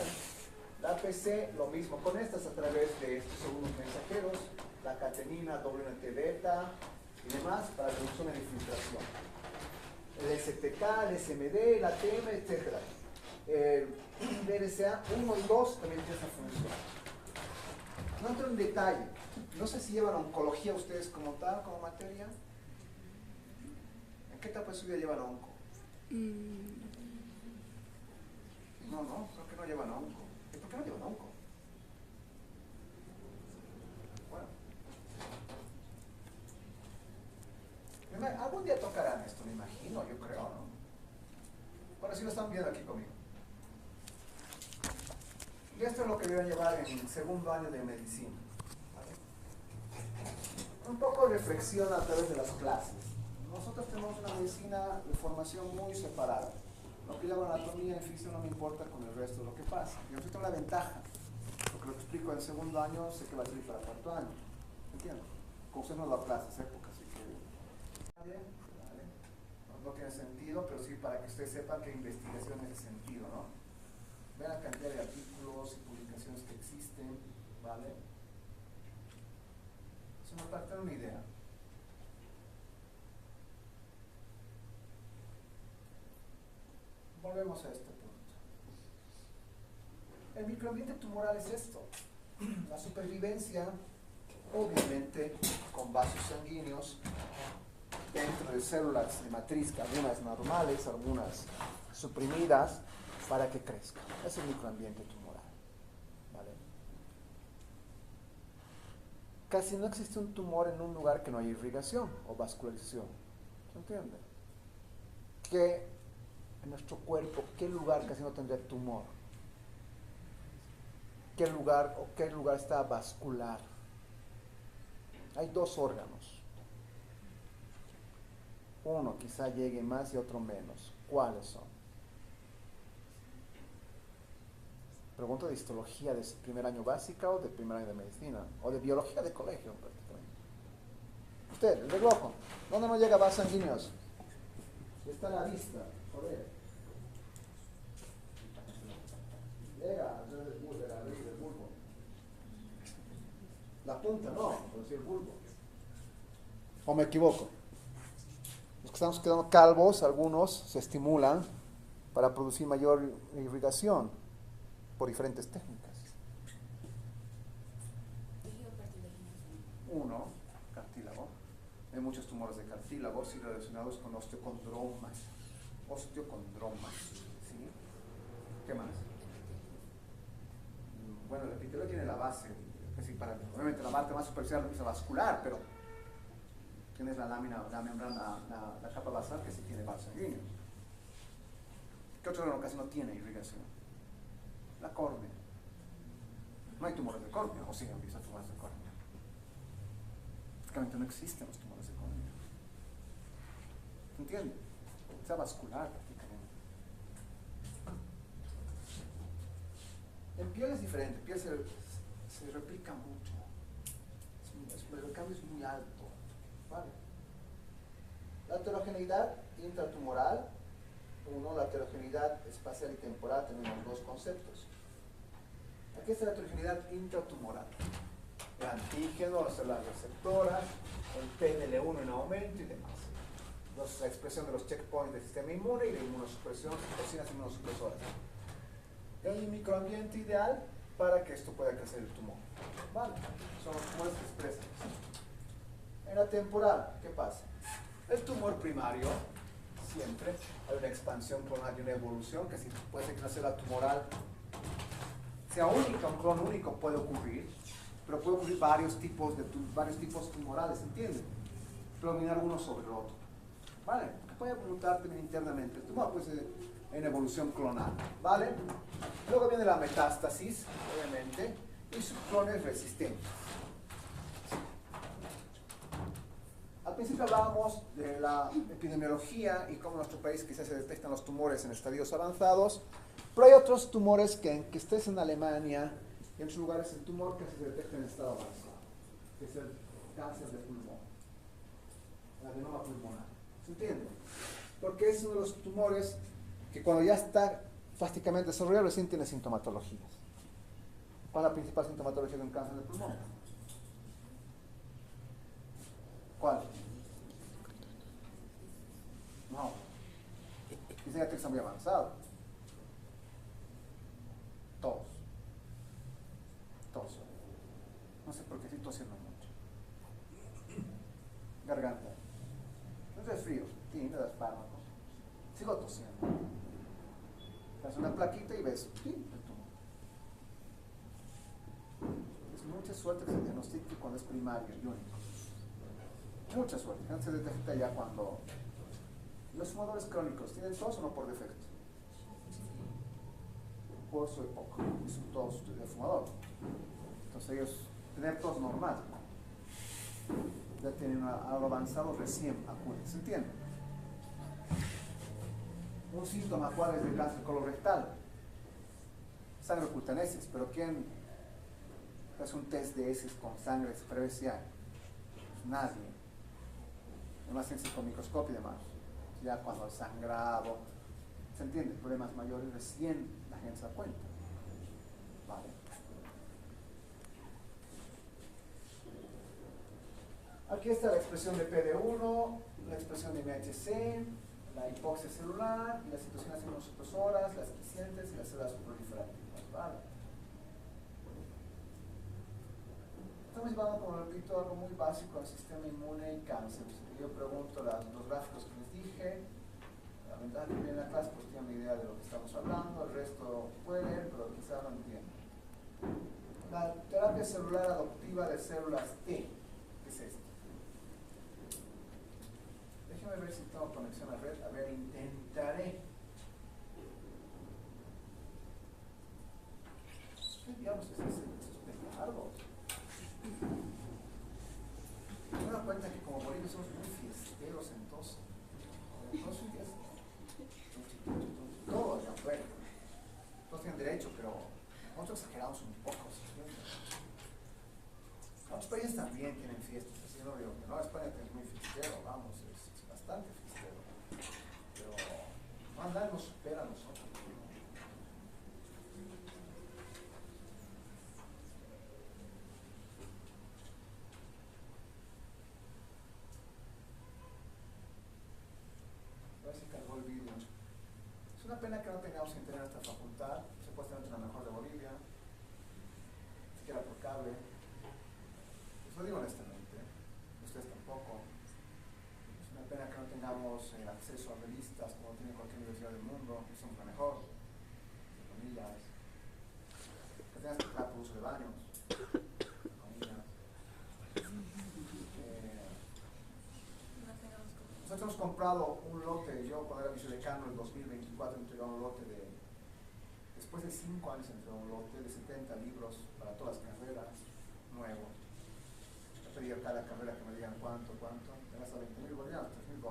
La APC, lo mismo con estas a través de estos segundos mensajeros, la catenina, WNT beta y demás para reducción de infiltración. El STK, el SMD, la ATM, etc. El DRCA 1 y 2 también tiene esa función. No entro en detalle. No sé si llevan oncología ustedes como tal, como materia. ¿En qué etapa de su vida llevan onco? No, creo que no llevan onco. ¿Y por qué no llevan onco? Bueno. Algún día tocarán esto, me imagino, yo creo, ¿no? Bueno, si lo están viendo aquí conmigo. Y esto es lo que deben llevar en el segundo año de medicina. ¿Vale? Un poco de reflexión a través de las clases. Nosotros tenemos una medicina de formación muy separada. Lo que llamo anatomía y física no me importa con el resto de lo que pasa. Yo tengo una ventaja. Lo que explico en el segundo año sé que va a servir para el cuarto año. ¿Entiendes? Como usted no da clases, épocas, así que... ¿Vale? No tiene sentido, pero sí para que ustedes sepan que hay investigación en ese sentido, ¿no? Vean la cantidad de artículos y publicaciones que existen, ¿vale? Es una parte de una idea. Volvemos a este punto. El microambiente tumoral es esto. La supervivencia, obviamente, con vasos sanguíneos dentro de células de matriz, algunas normales, algunas suprimidas, para que crezca. Es el microambiente tumoral. ¿Vale? Casi no existe un tumor en un lugar que no haya irrigación o vascularización. ¿Se entiende? Que en nuestro cuerpo, ¿qué lugar casi no tendría tumor? ¿Qué lugar está vascular? Hay dos órganos. Uno quizá llegue más y otro menos. ¿Cuáles son? Pregunta de histología de primer año básica o de primer año de medicina, o de biología de colegio prácticamente. Usted, el del ojo, ¿dónde no llega vasos sanguíneos? Está en la vista, joder. Llega alrededor del bulbo. La punta, no, por decir el bulbo. ¿O me equivoco? Los que estamos quedando calvos, algunos se estimulan para producir mayor irrigación por diferentes técnicas. Uno, cartílago. Hay muchos tumores de cartílago sí relacionados con osteocondromas. Osteocondromas. ¿Sí? ¿Qué más? Bueno, el epitelio tiene la base, es decir, obviamente la parte más superficial es la vascular, pero tienes la lámina, la membrana, la capa basal que sí tiene vasos sanguíneos. ¿Qué otro órgano casi no tiene irrigación? La córnea. No hay tumores de córnea, o sí han visto tumores de córnea. Prácticamente no existen los tumores de córnea. ¿Se entiende? Sea vascular prácticamente. En piel es diferente, piel se replica mucho. El cambio es muy alto. ¿Vale? La heterogeneidad intratumoral, la heterogeneidad espacial y temporal, tenemos dos conceptos. Aquí está la heterogeneidad intratumoral. El antígeno, las células receptoras, el PNL1 en aumento y demás. La expresión de los checkpoints del sistema inmune y la inmunosupresión, toxinas inmunosupresoras. Y hay un microambiente ideal para que esto pueda crecer el tumor. ¿Vale? Son los tumores que expresan. En la temporal, ¿qué pasa? El tumor primario, siempre hay una expansión clonal y una evolución, que si puede ser que una célula tumoral sea única, un clon único puede ocurrir, pero puede ocurrir varios tipos tumorales, ¿entienden? Predominar uno sobre el otro. ¿Vale? Puede mutar también internamente. El tumor puede ser en evolución clonal. ¿Vale? Luego viene la metástasis, obviamente, y sus clones resistentes. Al principio hablábamos de la epidemiología y cómo en nuestro país quizás se detectan los tumores en estadios avanzados, pero hay otros tumores que estés en Alemania y en otros lugares el tumor que se detecta en estado avanzado, que es el cáncer de pulmón, el adenoma pulmonar. ¿Se entiende? Porque es uno de los tumores que cuando ya está prácticamente desarrollado recién tiene sintomatologías. ¿Cuál es la principal sintomatología de un cáncer de pulmón? ¿Cuál? No. Dicen que está muy avanzado. Tos. No sé por qué estoy tosiendo mucho. Garganta. No es frío. Sí, me das fármacos. Sigo tosiendo. Te haces una plaquita y ves. Sí, el tumor. Es mucha suerte que se diagnostique cuando es primario y único. Mucha suerte. No se detecta ya cuando. Los fumadores crónicos, ¿tienen tos o no por defecto? Por su época, y su tos de fumador. Entonces ellos, tener tos normal, ya tienen algo avanzado recién acuden, ¿se entiende? Un síntoma, ¿cuál es del cáncer colorectal? Sangre cutanesis, pero ¿quién hace un test de heces con sangre superficial? Pues nadie. Además en con microscopio y demás. Ya cuando el sangrado, ¿se entiende? Problemas mayores recién la gente se da cuenta. Vale. Aquí está la expresión de PD1, la expresión de MHC, la hipoxia celular, y las situaciones inmunosupresoras, las eficientes y las células proliferativas. Vale. Estamos llevando, como repito, algo muy básico al sistema inmune y cáncer. Yo pregunto los gráficos que les dije. La ventaja que viene en la clase pues tiene una idea de lo que estamos hablando, el resto puede leer, pero quizá no entienda. La terapia celular adoptiva de células T, ¿qué es esto? Déjenme ver si tengo conexión a red. A ver, intentaré. ¿Qué diablos es ese? Esos petardos. Me doy cuenta que como bolivianos somos muy fiesteros entonces. No soy fiesta. Todos de afuera. Todos tienen derecho, pero nosotros exageramos un poco. Otros países también tienen fiestas, así no digo que no, España es muy fiestero, vamos, es bastante fiestero. Pero no, nadie nos supera a nosotros. A ver si cargó el vídeo. Es una pena que no tengamos internet en esta facultad, supuestamente la mejor de Bolivia, ni siquiera por cable. Lo digo honestamente, ustedes tampoco. Es una pena que no tengamos acceso a revistas como tiene cualquier universidad del mundo, que somos la mejor, comillas. Que tengas que pagar por uso de baños, comillas. Nosotros hemos comprado un lote, yo cuando era vicedecano en 2024 entregaba un lote de, después de 5 años entregaba un lote de 70 libros para todas las carreras, nuevos. He pedido a cada carrera que me digan cuánto, de hasta 20.000 bolivianos, $3.000.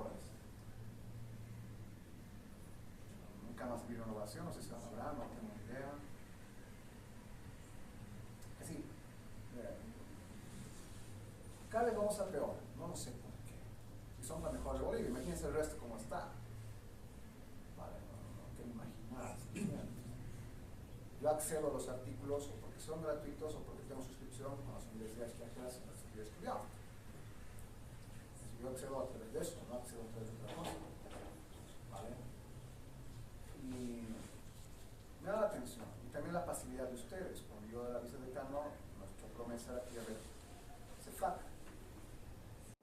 camas de innovación, no sé si las habrá, no tengo ni idea. Sí, cada vez vamos a peor, no lo sé por qué. Si somos la mejor de Bolivia, imagínense el resto cómo está. Vale, no quiero imaginar. Yo accedo a los artículos o porque son gratuitos o porque tengo suscripción con las universidades extranjeras en las que he estudiado. Yo accedo a través de eso, no accedo a través de otra cosa. ¿Vale? Y me da la atención. Y también la facilidad de ustedes. Cuando yo era vicedecano, nuestra promesa era que haber CEFAC,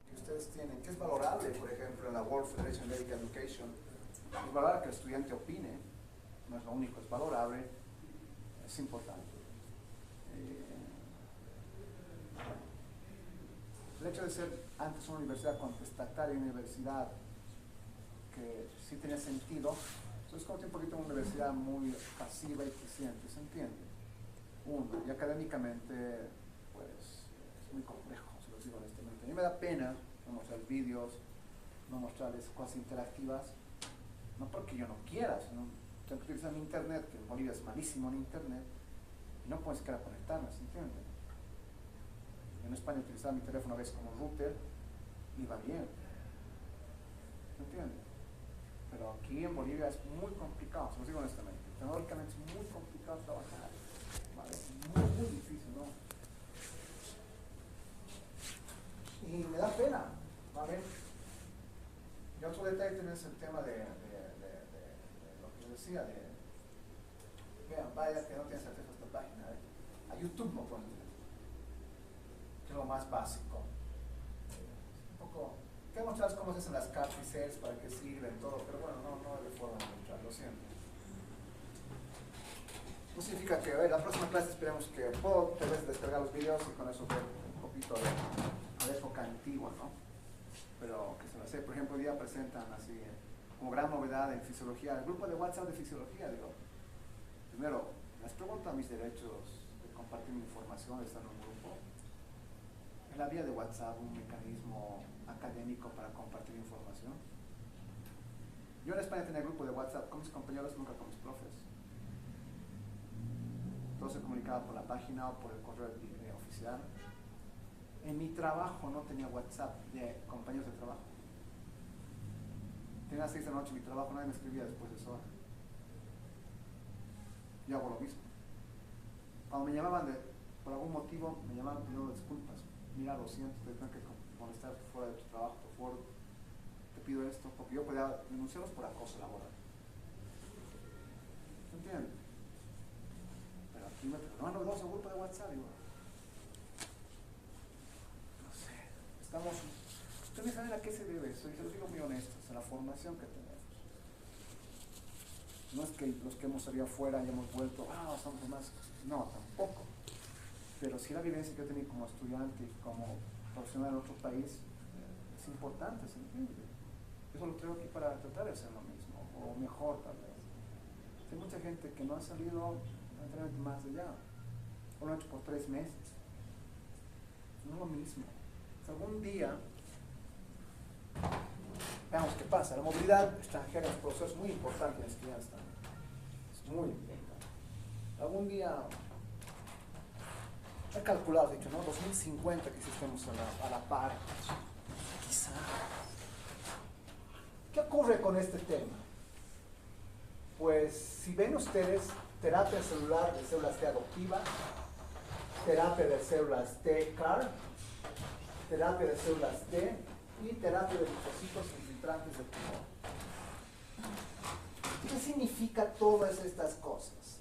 que ustedes tienen, que es valorable, por ejemplo, en la World Federation of Medical Education, es valorable que el estudiante opine, no es lo único, es valorable, es importante. El hecho de ser antes una universidad contestataria, una universidad que sí tenía sentido, entonces como un poquito una universidad muy pasiva y eficiente, ¿se entiende? Uno, y académicamente, pues, es muy complejo, se lo digo honestamente. A mí me da pena no mostrar vídeos, no mostrarles cosas interactivas, no porque yo no quiera, sino tengo que utilizar mi internet, que en Bolivia es malísimo en internet, y no puedo siquiera conectarme, ¿se entiende? En España utilizaba mi teléfono a veces como router, iba bien, ¿se entiende? Pero aquí en Bolivia es muy complicado, se lo digo honestamente, tecnológicamente es muy complicado trabajar, ¿vale? Es muy difícil, ¿no? Y me da pena, ¿vale? Y otro detalle también es el tema de lo que yo decía, vean, vaya que no tienes acceso a esta página, a YouTube no pueden tener, que es lo más básico. Un poco, quiero mostrarles cómo se hacen las cartas y sales, para qué sirven, todo, pero bueno, no hay forma de mostrar, lo siento. No significa que, la próxima clase esperemos que puedo tal vez descargar los videos y con eso ver un poquito de la época antigua, ¿no? Pero que se lo sé, por ejemplo, hoy día presentan así, como gran novedad en fisiología, el grupo de WhatsApp de fisiología, digo, primero, les pregunto a mis derechos de compartir mi información, de estar en un grupo. ¿Es la vía de WhatsApp un mecanismo académico para compartir información? Yo en España tenía grupo de WhatsApp con mis compañeros, nunca con mis profes. Todo se comunicaba por la página o por el correo oficial. En mi trabajo no tenía WhatsApp de compañeros de trabajo. Tenía 6 de la noche en mi trabajo, nadie me escribía después de esa hora. Yo hago lo mismo. Cuando me llamaban por algún motivo, me llamaban pidiendo disculpas. Mira, lo siento, te tengo que molestar fuera de tu trabajo, por favor, te pido esto, porque yo podía denunciarlos por acoso laboral. ¿Se entiende? Pero aquí me preguntan, no, dos grupo de WhatsApp, digo, no sé, estamos, ustedes saben a qué se debe eso, y se los digo muy honestos, a la formación que tenemos. No es que los que hemos salido afuera hayamos vuelto, somos más, no, tampoco. Pero sí la vivencia que yo tenía como estudiante y como profesional en otro país es importante, ¿se entiende? Eso lo traigo aquí para tratar de hacer lo mismo, o mejor tal vez. Hay mucha gente que no ha salido realmente más allá, o lo ha hecho por 3 meses. No es lo mismo. Algún día, veamos qué pasa. La movilidad extranjera es un proceso muy importante en estudiantes también. Es muy importante. Algún día, he calculado, dicho, ¿no? 2050 que si estemos a la par. Quizá. ¿Qué ocurre con este tema? Pues, si ven ustedes, terapia celular de células T adoptivas, terapia de células T CAR, terapia de células T y terapia de linfocitos infiltrantes del tumor. ¿Qué significa todas estas cosas?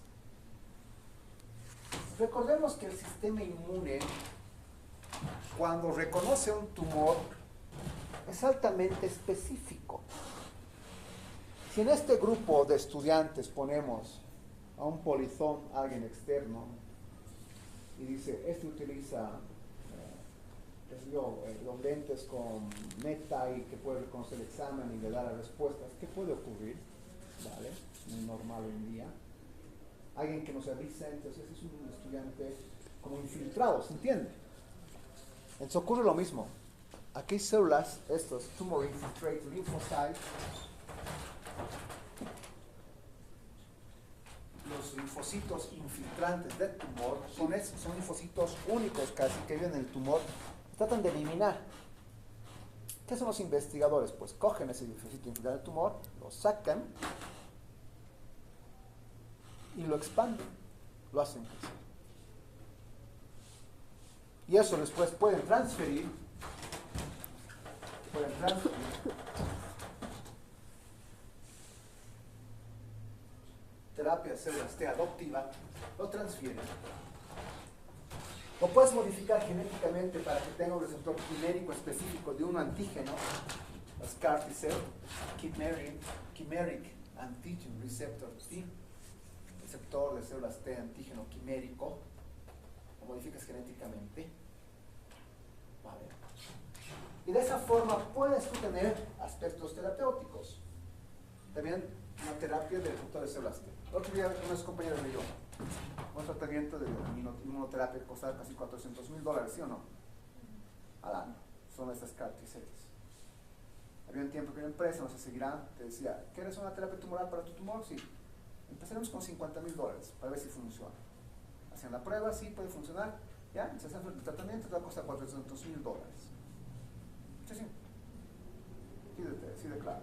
Recordemos que el sistema inmune, cuando reconoce un tumor, es altamente específico. Si en este grupo de estudiantes ponemos a un polizón, alguien externo, y dice, este utiliza los lentes con meta y que puede reconocer el examen y le da las respuestas, ¿qué puede ocurrir? ¿Vale? Muy normal hoy en día. Alguien que nos avisa, entonces es un estudiante como infiltrado, ¿se entiende? Entonces ocurre lo mismo. Aquí hay células, estos tumor infiltrate lymphocytes, los linfocitos infiltrantes del tumor son linfocitos únicos casi que viven en el tumor, tratan de eliminar. ¿Qué hacen los investigadores? Pues cogen ese linfocito infiltrante del tumor, lo sacan y lo expanden, lo hacen crecer. Y eso después pueden transferir terapia de células T adoptiva, lo transfieren. Lo puedes modificar genéticamente para que tenga un receptor quimérico específico de un antígeno, las CAR T-cell, Chimeric Antigen Receptor T, receptor de células T antígeno quimérico, lo modificas genéticamente. Vale. Y de esa forma puedes tú tener aspectos terapéuticos. También una terapia de receptor de células T. El otro día unos compañeros me yo, un tratamiento de inmunoterapia que costaba casi $400,000, ¿sí o no? Al año. Son estas CAR T-cells. Había un tiempo que una empresa, no sé si seguirán, te decía, ¿quieres una terapia tumoral para tu tumor? Sí. Empezaremos con $50,000 para ver si funciona. Hacían la prueba, sí, puede funcionar. Ya, se hace el tratamiento, te va a costar $400,000. Sí, sí. Sí de claro.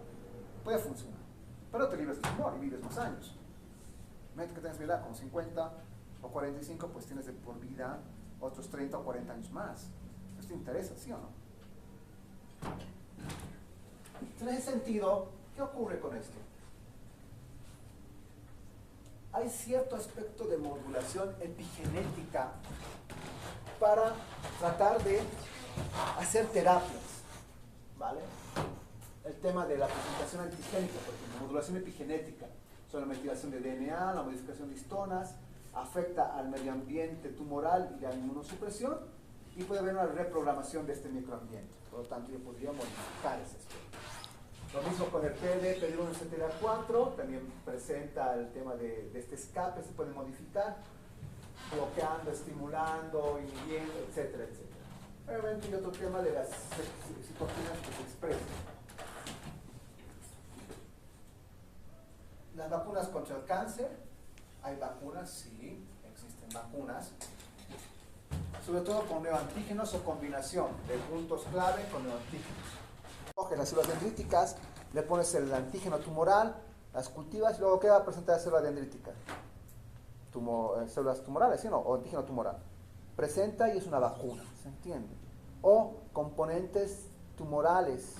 Puede funcionar. Pero te libras del tumor y vives más años. Imagínate que tengas vida con 50 o 45, pues tienes de por vida otros 30 o 40 años más. ¿Esto te interesa, sí o no? En ese sentido, ¿qué ocurre con esto? Hay cierto aspecto de modulación epigenética para tratar de hacer terapias, ¿vale? El tema de la presentación antigénica, por ejemplo, modulación epigenética, son la metilación de DNA, la modificación de histonas, afecta al medio ambiente tumoral y a la inmunosupresión, y puede haber una reprogramación de este microambiente. Por lo tanto, yo podría modificar ese aspecto. Lo mismo con el PD1 CTLA4, también presenta el tema de este escape, se puede modificar, bloqueando, estimulando, inhibiendo, etcétera, etcétera. Obviamente hay otro tema de las citoquinas que se expresan. Las vacunas contra el cáncer, hay vacunas, sí, existen vacunas, sobre todo con neoantígenos o combinación de puntos clave con neoantígenos. Coges las células dendríticas, le pones el antígeno tumoral, las cultivas y luego ¿qué va a presentar la célula dendrítica? Células tumorales, ¿sí o no? O antígeno tumoral. Presenta y es una vacuna, ¿se entiende? O componentes tumorales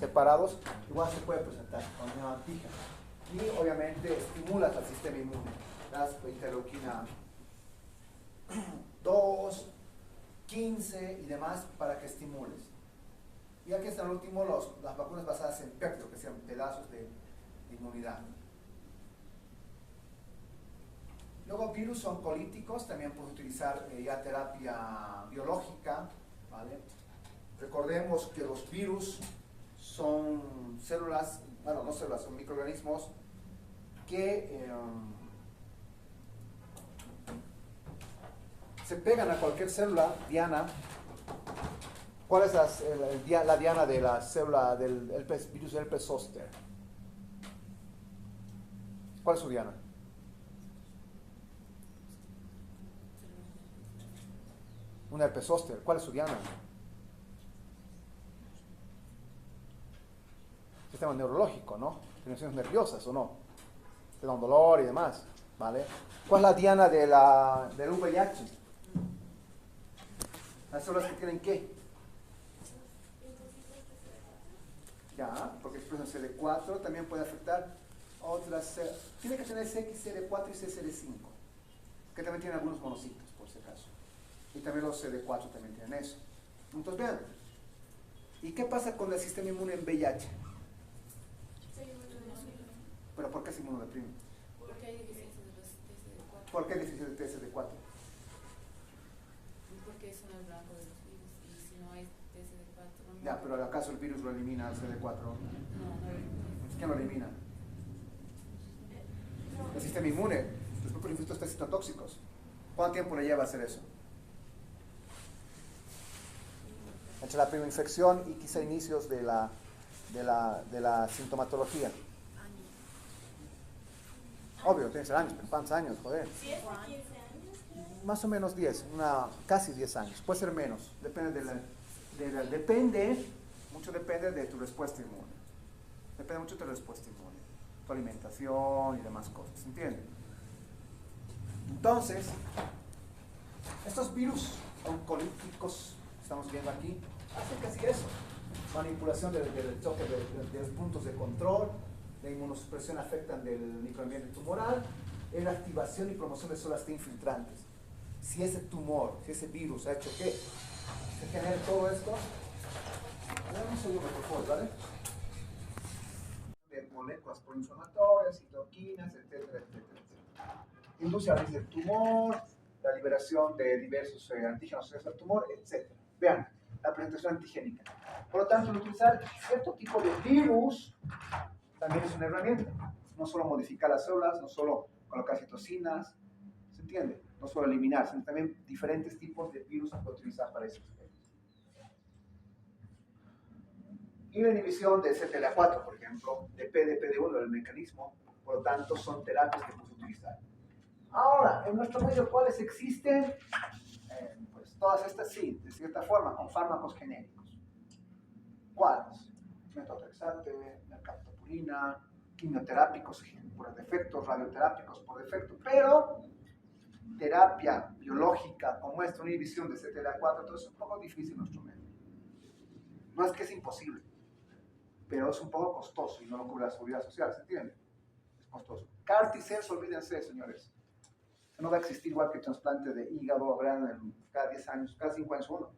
separados, igual se puede presentar con neoantígeno. Y obviamente estimulas al sistema inmune, das interleuquina 2, 15 y demás para que estimules. Y aquí está el último, las vacunas basadas en péptido, que sean pedazos de inmunidad. Luego virus oncolíticos, también puedes utilizar ya terapia biológica, ¿vale? Recordemos que los virus son células, bueno, no células, son microorganismos que se pegan a cualquier célula diana. ¿Cuál es la diana de la célula del virus del herpes zóster? ¿Cuál es su diana? Un herpes zóster. ¿Cuál es su diana? Sistema neurológico, ¿no? Terminaciones nerviosas, ¿o no? Te da un dolor y demás, ¿vale? ¿Cuál es la diana del VIH? Las células que tienen ¿qué? Ya, porque expresan CD4, también puede afectar otras células. Tiene que tener CXCD4 y CCD5, que también tienen algunos monocitos, por si acaso. Y también los CD4 también tienen eso. Entonces, vean. ¿Y qué pasa con el sistema inmune en VIH? ¿Pero por qué se inmunodeprime? Porque hay deficiencia de los TCD4. ¿Por qué deficiencia de TCD4? Porque es un blanco de los virus y si no hay TCD4 no. Ya, pero ¿acaso el virus lo elimina al CD4? No elimina. ¿Quién lo elimina? El sistema inmune. Los propios linfocitos T citotóxicos. ¿Cuánto tiempo le lleva a hacer eso? Entre la primera infección y quizá inicios de la sintomatología. Obvio, tienes años, pero ¿cuántos años, joder? Si es de 15 años, Más o menos 10, casi 10 años, puede ser menos, depende mucho depende de tu respuesta inmune, depende mucho de tu respuesta inmune, tu alimentación y demás cosas, ¿entiendes? Entonces, estos virus oncolíticos que estamos viendo aquí, hacen casi eso, manipulación del choque de los puntos de control, la inmunosupresión afectan del microambiente tumoral, es la activación y promoción de células T infiltrantes. Si ese tumor, si ese virus ha hecho que se genere todo esto, dame un segundo por favor, ¿vale? De moléculas proinflamatorias, citoquinas, etcétera, etcétera, etcétera. Induce a raíz del tumor, la liberación de diversos antígenos del tumor, etcétera. Vean, la presentación antigénica. Por lo tanto, utilizar cierto tipo de virus también es una herramienta. No solo modificar las células, no solo colocar citocinas, ¿se entiende? No solo eliminar, sino también diferentes tipos de virus que puede utilizar para esos efectos. Y la inhibición de CTLA4, por ejemplo, de PDPD1, el mecanismo, por lo tanto, son terapias que podemos utilizar. Ahora, en nuestro medio, ¿cuáles existen? Pues todas estas sí, de cierta forma, con fármacos genéricos. ¿Cuáles? Metotrexate, mercaptopurina, quimioterápicos por defecto, radioterápicos por defecto, pero terapia biológica como esta, una inhibición de CTLA4, entonces es un poco difícil en nuestro medio. No es que es imposible, pero es un poco costoso y no lo cubre la seguridad social, ¿se entiende? Es costoso. CAR T-cells, olvídense, señores. No va a existir igual que el trasplante de hígado, habrán cada 10 años, cada 5 años uno.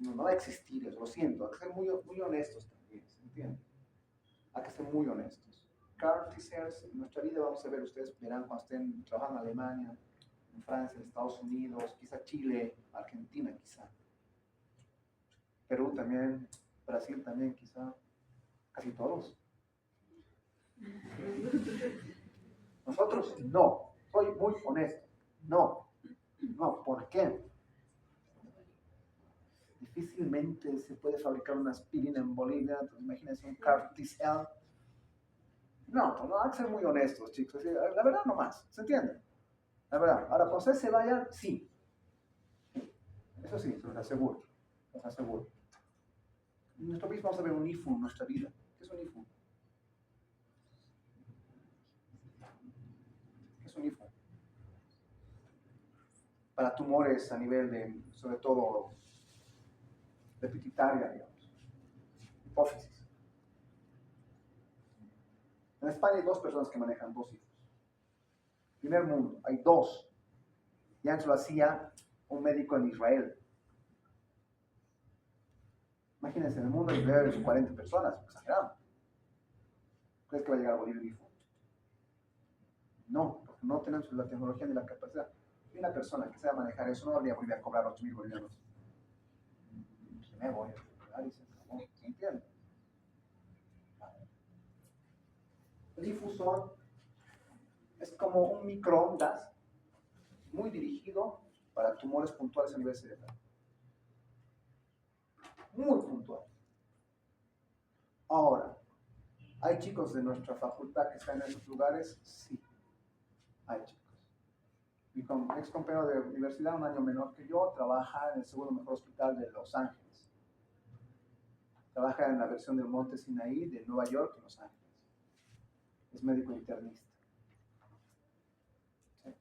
No va a existir eso, lo siento. Hay que ser muy, muy honestos también, ¿se entiende? Hay que ser muy honestos. CAR T-cells, en nuestra vida vamos a ver, ustedes verán cuando estén trabajando en Alemania, en Francia, en Estados Unidos, quizá Chile, Argentina quizá. Perú también, Brasil también quizá, casi todos. Nosotros no. Soy muy honesto. No. No. ¿Por qué? Difícilmente se puede fabricar una aspirina en Bolivia. Entonces, imagínense un CAR T-cell. No, hay que ser muy honestos, chicos. La verdad nomás. ¿Se entiende? La verdad. Ahora, cuando ustedes se vayan, sí. Eso sí, se los aseguro. Los aseguro. En nuestro país vamos a ver un IFU en nuestra vida. ¿Qué es un IFU? ¿Qué es un IFU? Para tumores a nivel de, sobre todo, de pituitaria, digamos, hipófisis. En España hay 2 personas que manejan 2 IFUs. Primer mundo, hay 2. Y antes lo hacía un médico en Israel. Imagínense, en el mundo hay 40 personas, exagerado. ¿Crees que va a llegar a Bolivia el IFU? No, porque no tenemos la tecnología ni la capacidad. Y una persona que sabe manejar eso no habría Bolivia a cobrar 8,000 bolivianos. Me voy a cobrar y se acabó. ¿Se entiende? El difusor es como un microondas muy dirigido para tumores puntuales a nivel cerebral. Muy puntual. Ahora, ¿hay chicos de nuestra facultad que están en esos lugares? Sí, hay chicos. Mi ex compañero de universidad, un año menor que yo, trabaja en el segundo mejor hospital de Los Ángeles. Trabaja en la versión del Monte Sinaí de Nueva York y Los Ángeles. Es médico internista. ¿Sí?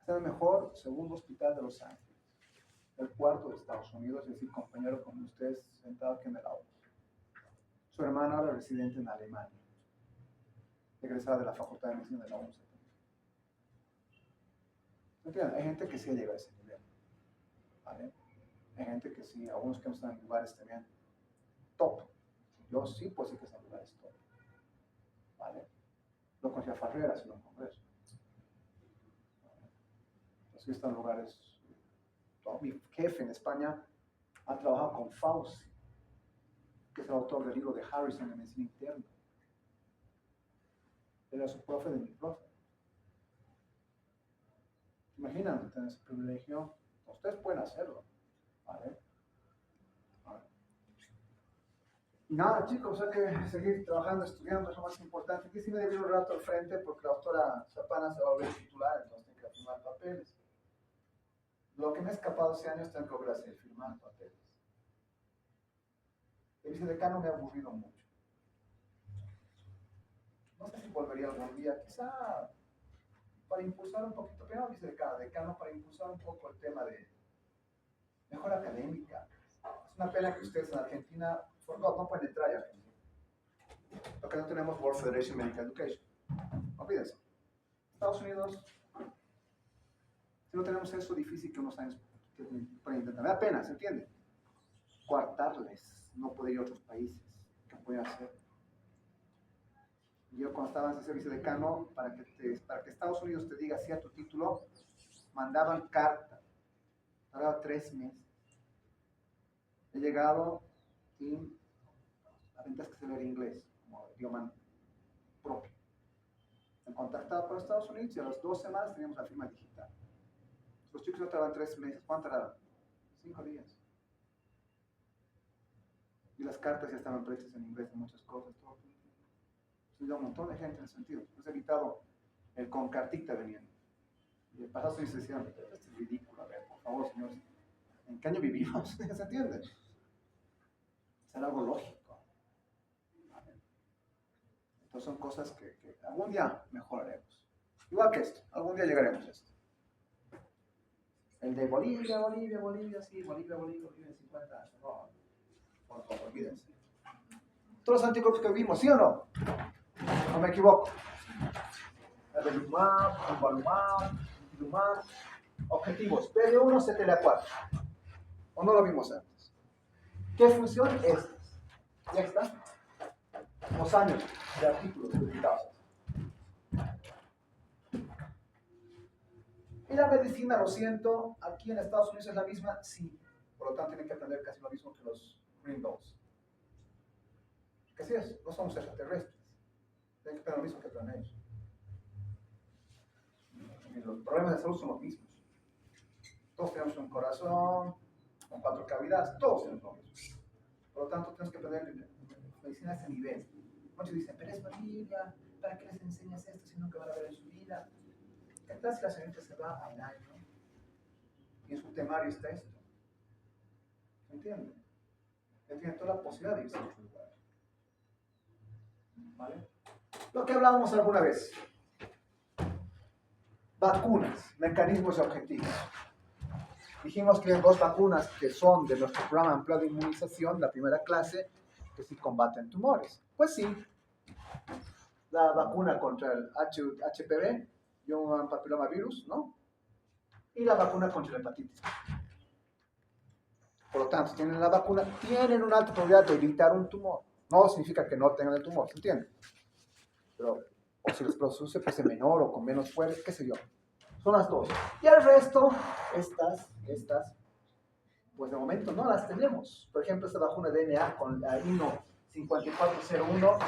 Es el mejor segundo hospital de Los Ángeles. El cuarto de Estados Unidos, es decir, compañero como ustedes sentado aquí en el aula. Su hermana ahora residente en Alemania, egresada de la Facultad de Medicina de la UNCE. ¿Entienden? Hay gente que sí llega a ese nivel, ¿vale? Hay gente que sí, algunos que están en lugares también top. Yo sí puedo decir que están en lugares top, ¿vale? No conocía Farrera, sino en Congreso. Entonces, están en lugares top. Mi jefe en España ha trabajado con Fauci, que es el autor del libro de Harrison de Medicina Interna. Él era su profe de mi profe. Imaginan tener ese privilegio. Ustedes pueden hacerlo, ¿vale? Y nada, chicos, hay que seguir trabajando, estudiando, es lo más importante. Aquí sí me debí un rato al frente porque la doctora Zapana se va a volver titular, entonces tengo que firmar papeles. Lo que me ha escapado ese año tengo que volver a hacer, firmar papeles. El vicedecano me ha aburrido mucho. No sé si volvería algún día, quizá para impulsar un poquito, pero no vicedecano, para impulsar un poco el tema de mejora académica. Es una pena que ustedes en Argentina, no pueden entrar a Argentina. Porque no tenemos World Federation of Medical Education. Olvídense. Estados Unidos, si no tenemos eso, difícil que unos años puedan intentar. Me da pena, ¿se entiende? Coartarles, no poder ir a otros países. ¿Qué pueden hacer? Yo cuando estaba en ese vicedecano, para que Estados Unidos te diga sí a tu título, mandaban carta. Tardaba 3 meses. He llegado y la ventaja es que se leer inglés, como idioma propio. Me contactaba por Estados Unidos y a las 2 semanas teníamos la firma digital. Los chicos no tardaban 3 meses. ¿Cuánto tardaban? 5 días. Y las cartas ya estaban prestas en inglés, en muchas cosas. Todo. Se dio un montón de gente en ese sentido. Nos he evitado el con cartita veniendo. Y el pasado se decían, esto es ridículo, a ver, por favor, señores, ¿en qué año vivimos? ¿Se entiende? Es algo lógico. Entonces son cosas que algún día mejoraremos. Igual que esto, algún día llegaremos a esto. El de Bolivia, sí, Bolivia, 50 años. No, por favor, olvídense. Todos los anticuerpos que vimos, ¿sí o no? No me equivoco. Avelumab, Ipilimumab, objetivos PD1, CTLA4. ¿O no lo vimos antes? ¿Qué función? Estas. Ya está. Los años de artículos publicados. Y la medicina, lo siento, aquí en Estados Unidos es la misma, sí. Por lo tanto, tienen que aprender casi lo mismo que los Green Dogs. Que así es, no somos extraterrestres. Tienen que aprender lo mismo que aprenden ellos. Y los problemas de salud son los mismos. Todos tenemos un corazón, con 4 cavidades, todos tenemos lo mismo. Por lo tanto, tenemos que aprender medicina a ese nivel. Muchos dicen, pero es Bolivia, ¿para qué les enseñas esto si nunca van a ver en su vida? ¿Qué tal si la señorita se va al año y en su temario está esto? ¿Se entiende? Él tiene toda la posibilidad de irse a otro lugar. ¿Vale? Lo que hablábamos alguna vez. Vacunas, mecanismos y objetivos. Dijimos que hay 2 vacunas que son de nuestro programa ampliado de inmunización, la primera clase, que sí combaten tumores. Pues sí, la vacuna contra el HPV, Human Papilloma Virus, ¿no? Y la vacuna contra la hepatitis. Por lo tanto, si tienen la vacuna, tienen una alta probabilidad de evitar un tumor. No significa que no tengan el tumor, ¿se entiende? Pero, o si les produce pues en menor o con menos fuerza, qué sé yo. Son las 2. Y el resto, estas, pues de momento no las tenemos. Por ejemplo, esta vacuna de DNA con la INO 5401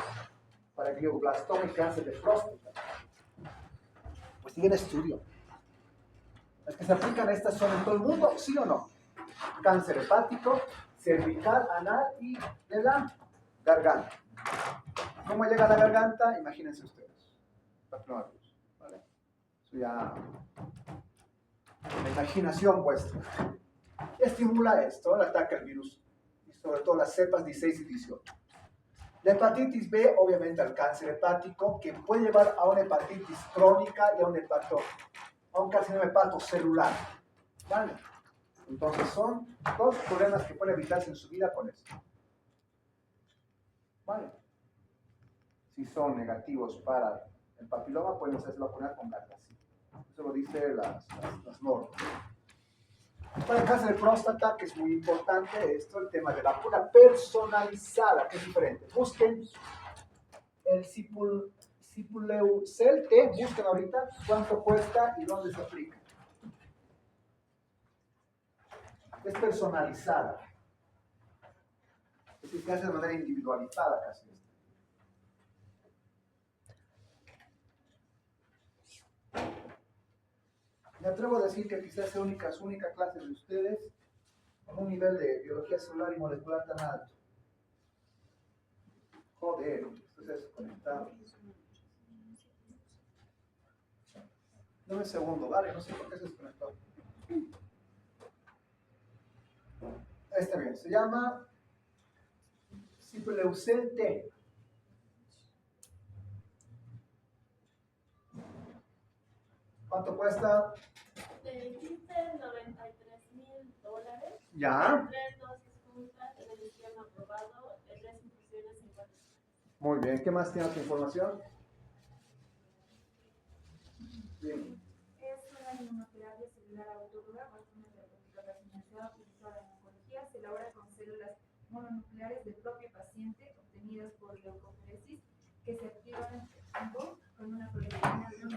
para glioblastoma y cáncer de próstata. Pues sigue en estudio. Las que se aplican estas son en todo el mundo, ¿sí o no? Cáncer hepático, cervical, anal y de la garganta. ¿Cómo llega a la garganta? Imagínense ustedes. ¿Vale? Eso ya la imaginación vuestra. Estimula esto, el ataque al virus, y sobre todo las cepas 16 y 18. La hepatitis B, obviamente, al cáncer hepático, que puede llevar a una hepatitis crónica y a un carcinoma hepatocelular. ¿Vale? Entonces son 2 problemas que pueden evitarse en su vida con esto. ¿Vale? Si son negativos para el papiloma, pueden hacerse vacunar con Gardasil. Eso lo dice las normas. Para el cáncer de próstata, que es muy importante esto, el tema de la vacuna personalizada, que es diferente. Busquen el Sipuleucel T, busquen ahorita cuánto cuesta y dónde se aplica. Es personalizada. Es decir, se hace de manera individualizada casi. Me atrevo a decir que quizás sea su única clase de ustedes con un nivel de biología celular y molecular tan alto. Joder, esto se ha desconectado. Dame un segundo, vale, no sé por qué se desconectó. Está bien, se llama Cipoleucel T. ¿Cuánto cuesta? El kit de $93,000. Ya. 3 dosis juntas en el esquema aprobado, 3 infusiones en 4. Muy bien, ¿qué más tiene otra información? Bien. Es una inmunoterapia celular autóloga, vacuna terapéutica financiada utilizada en oncología. Se elabora con células mononucleares del propio paciente obtenidas por leucoporesis que se activan en con una proteína no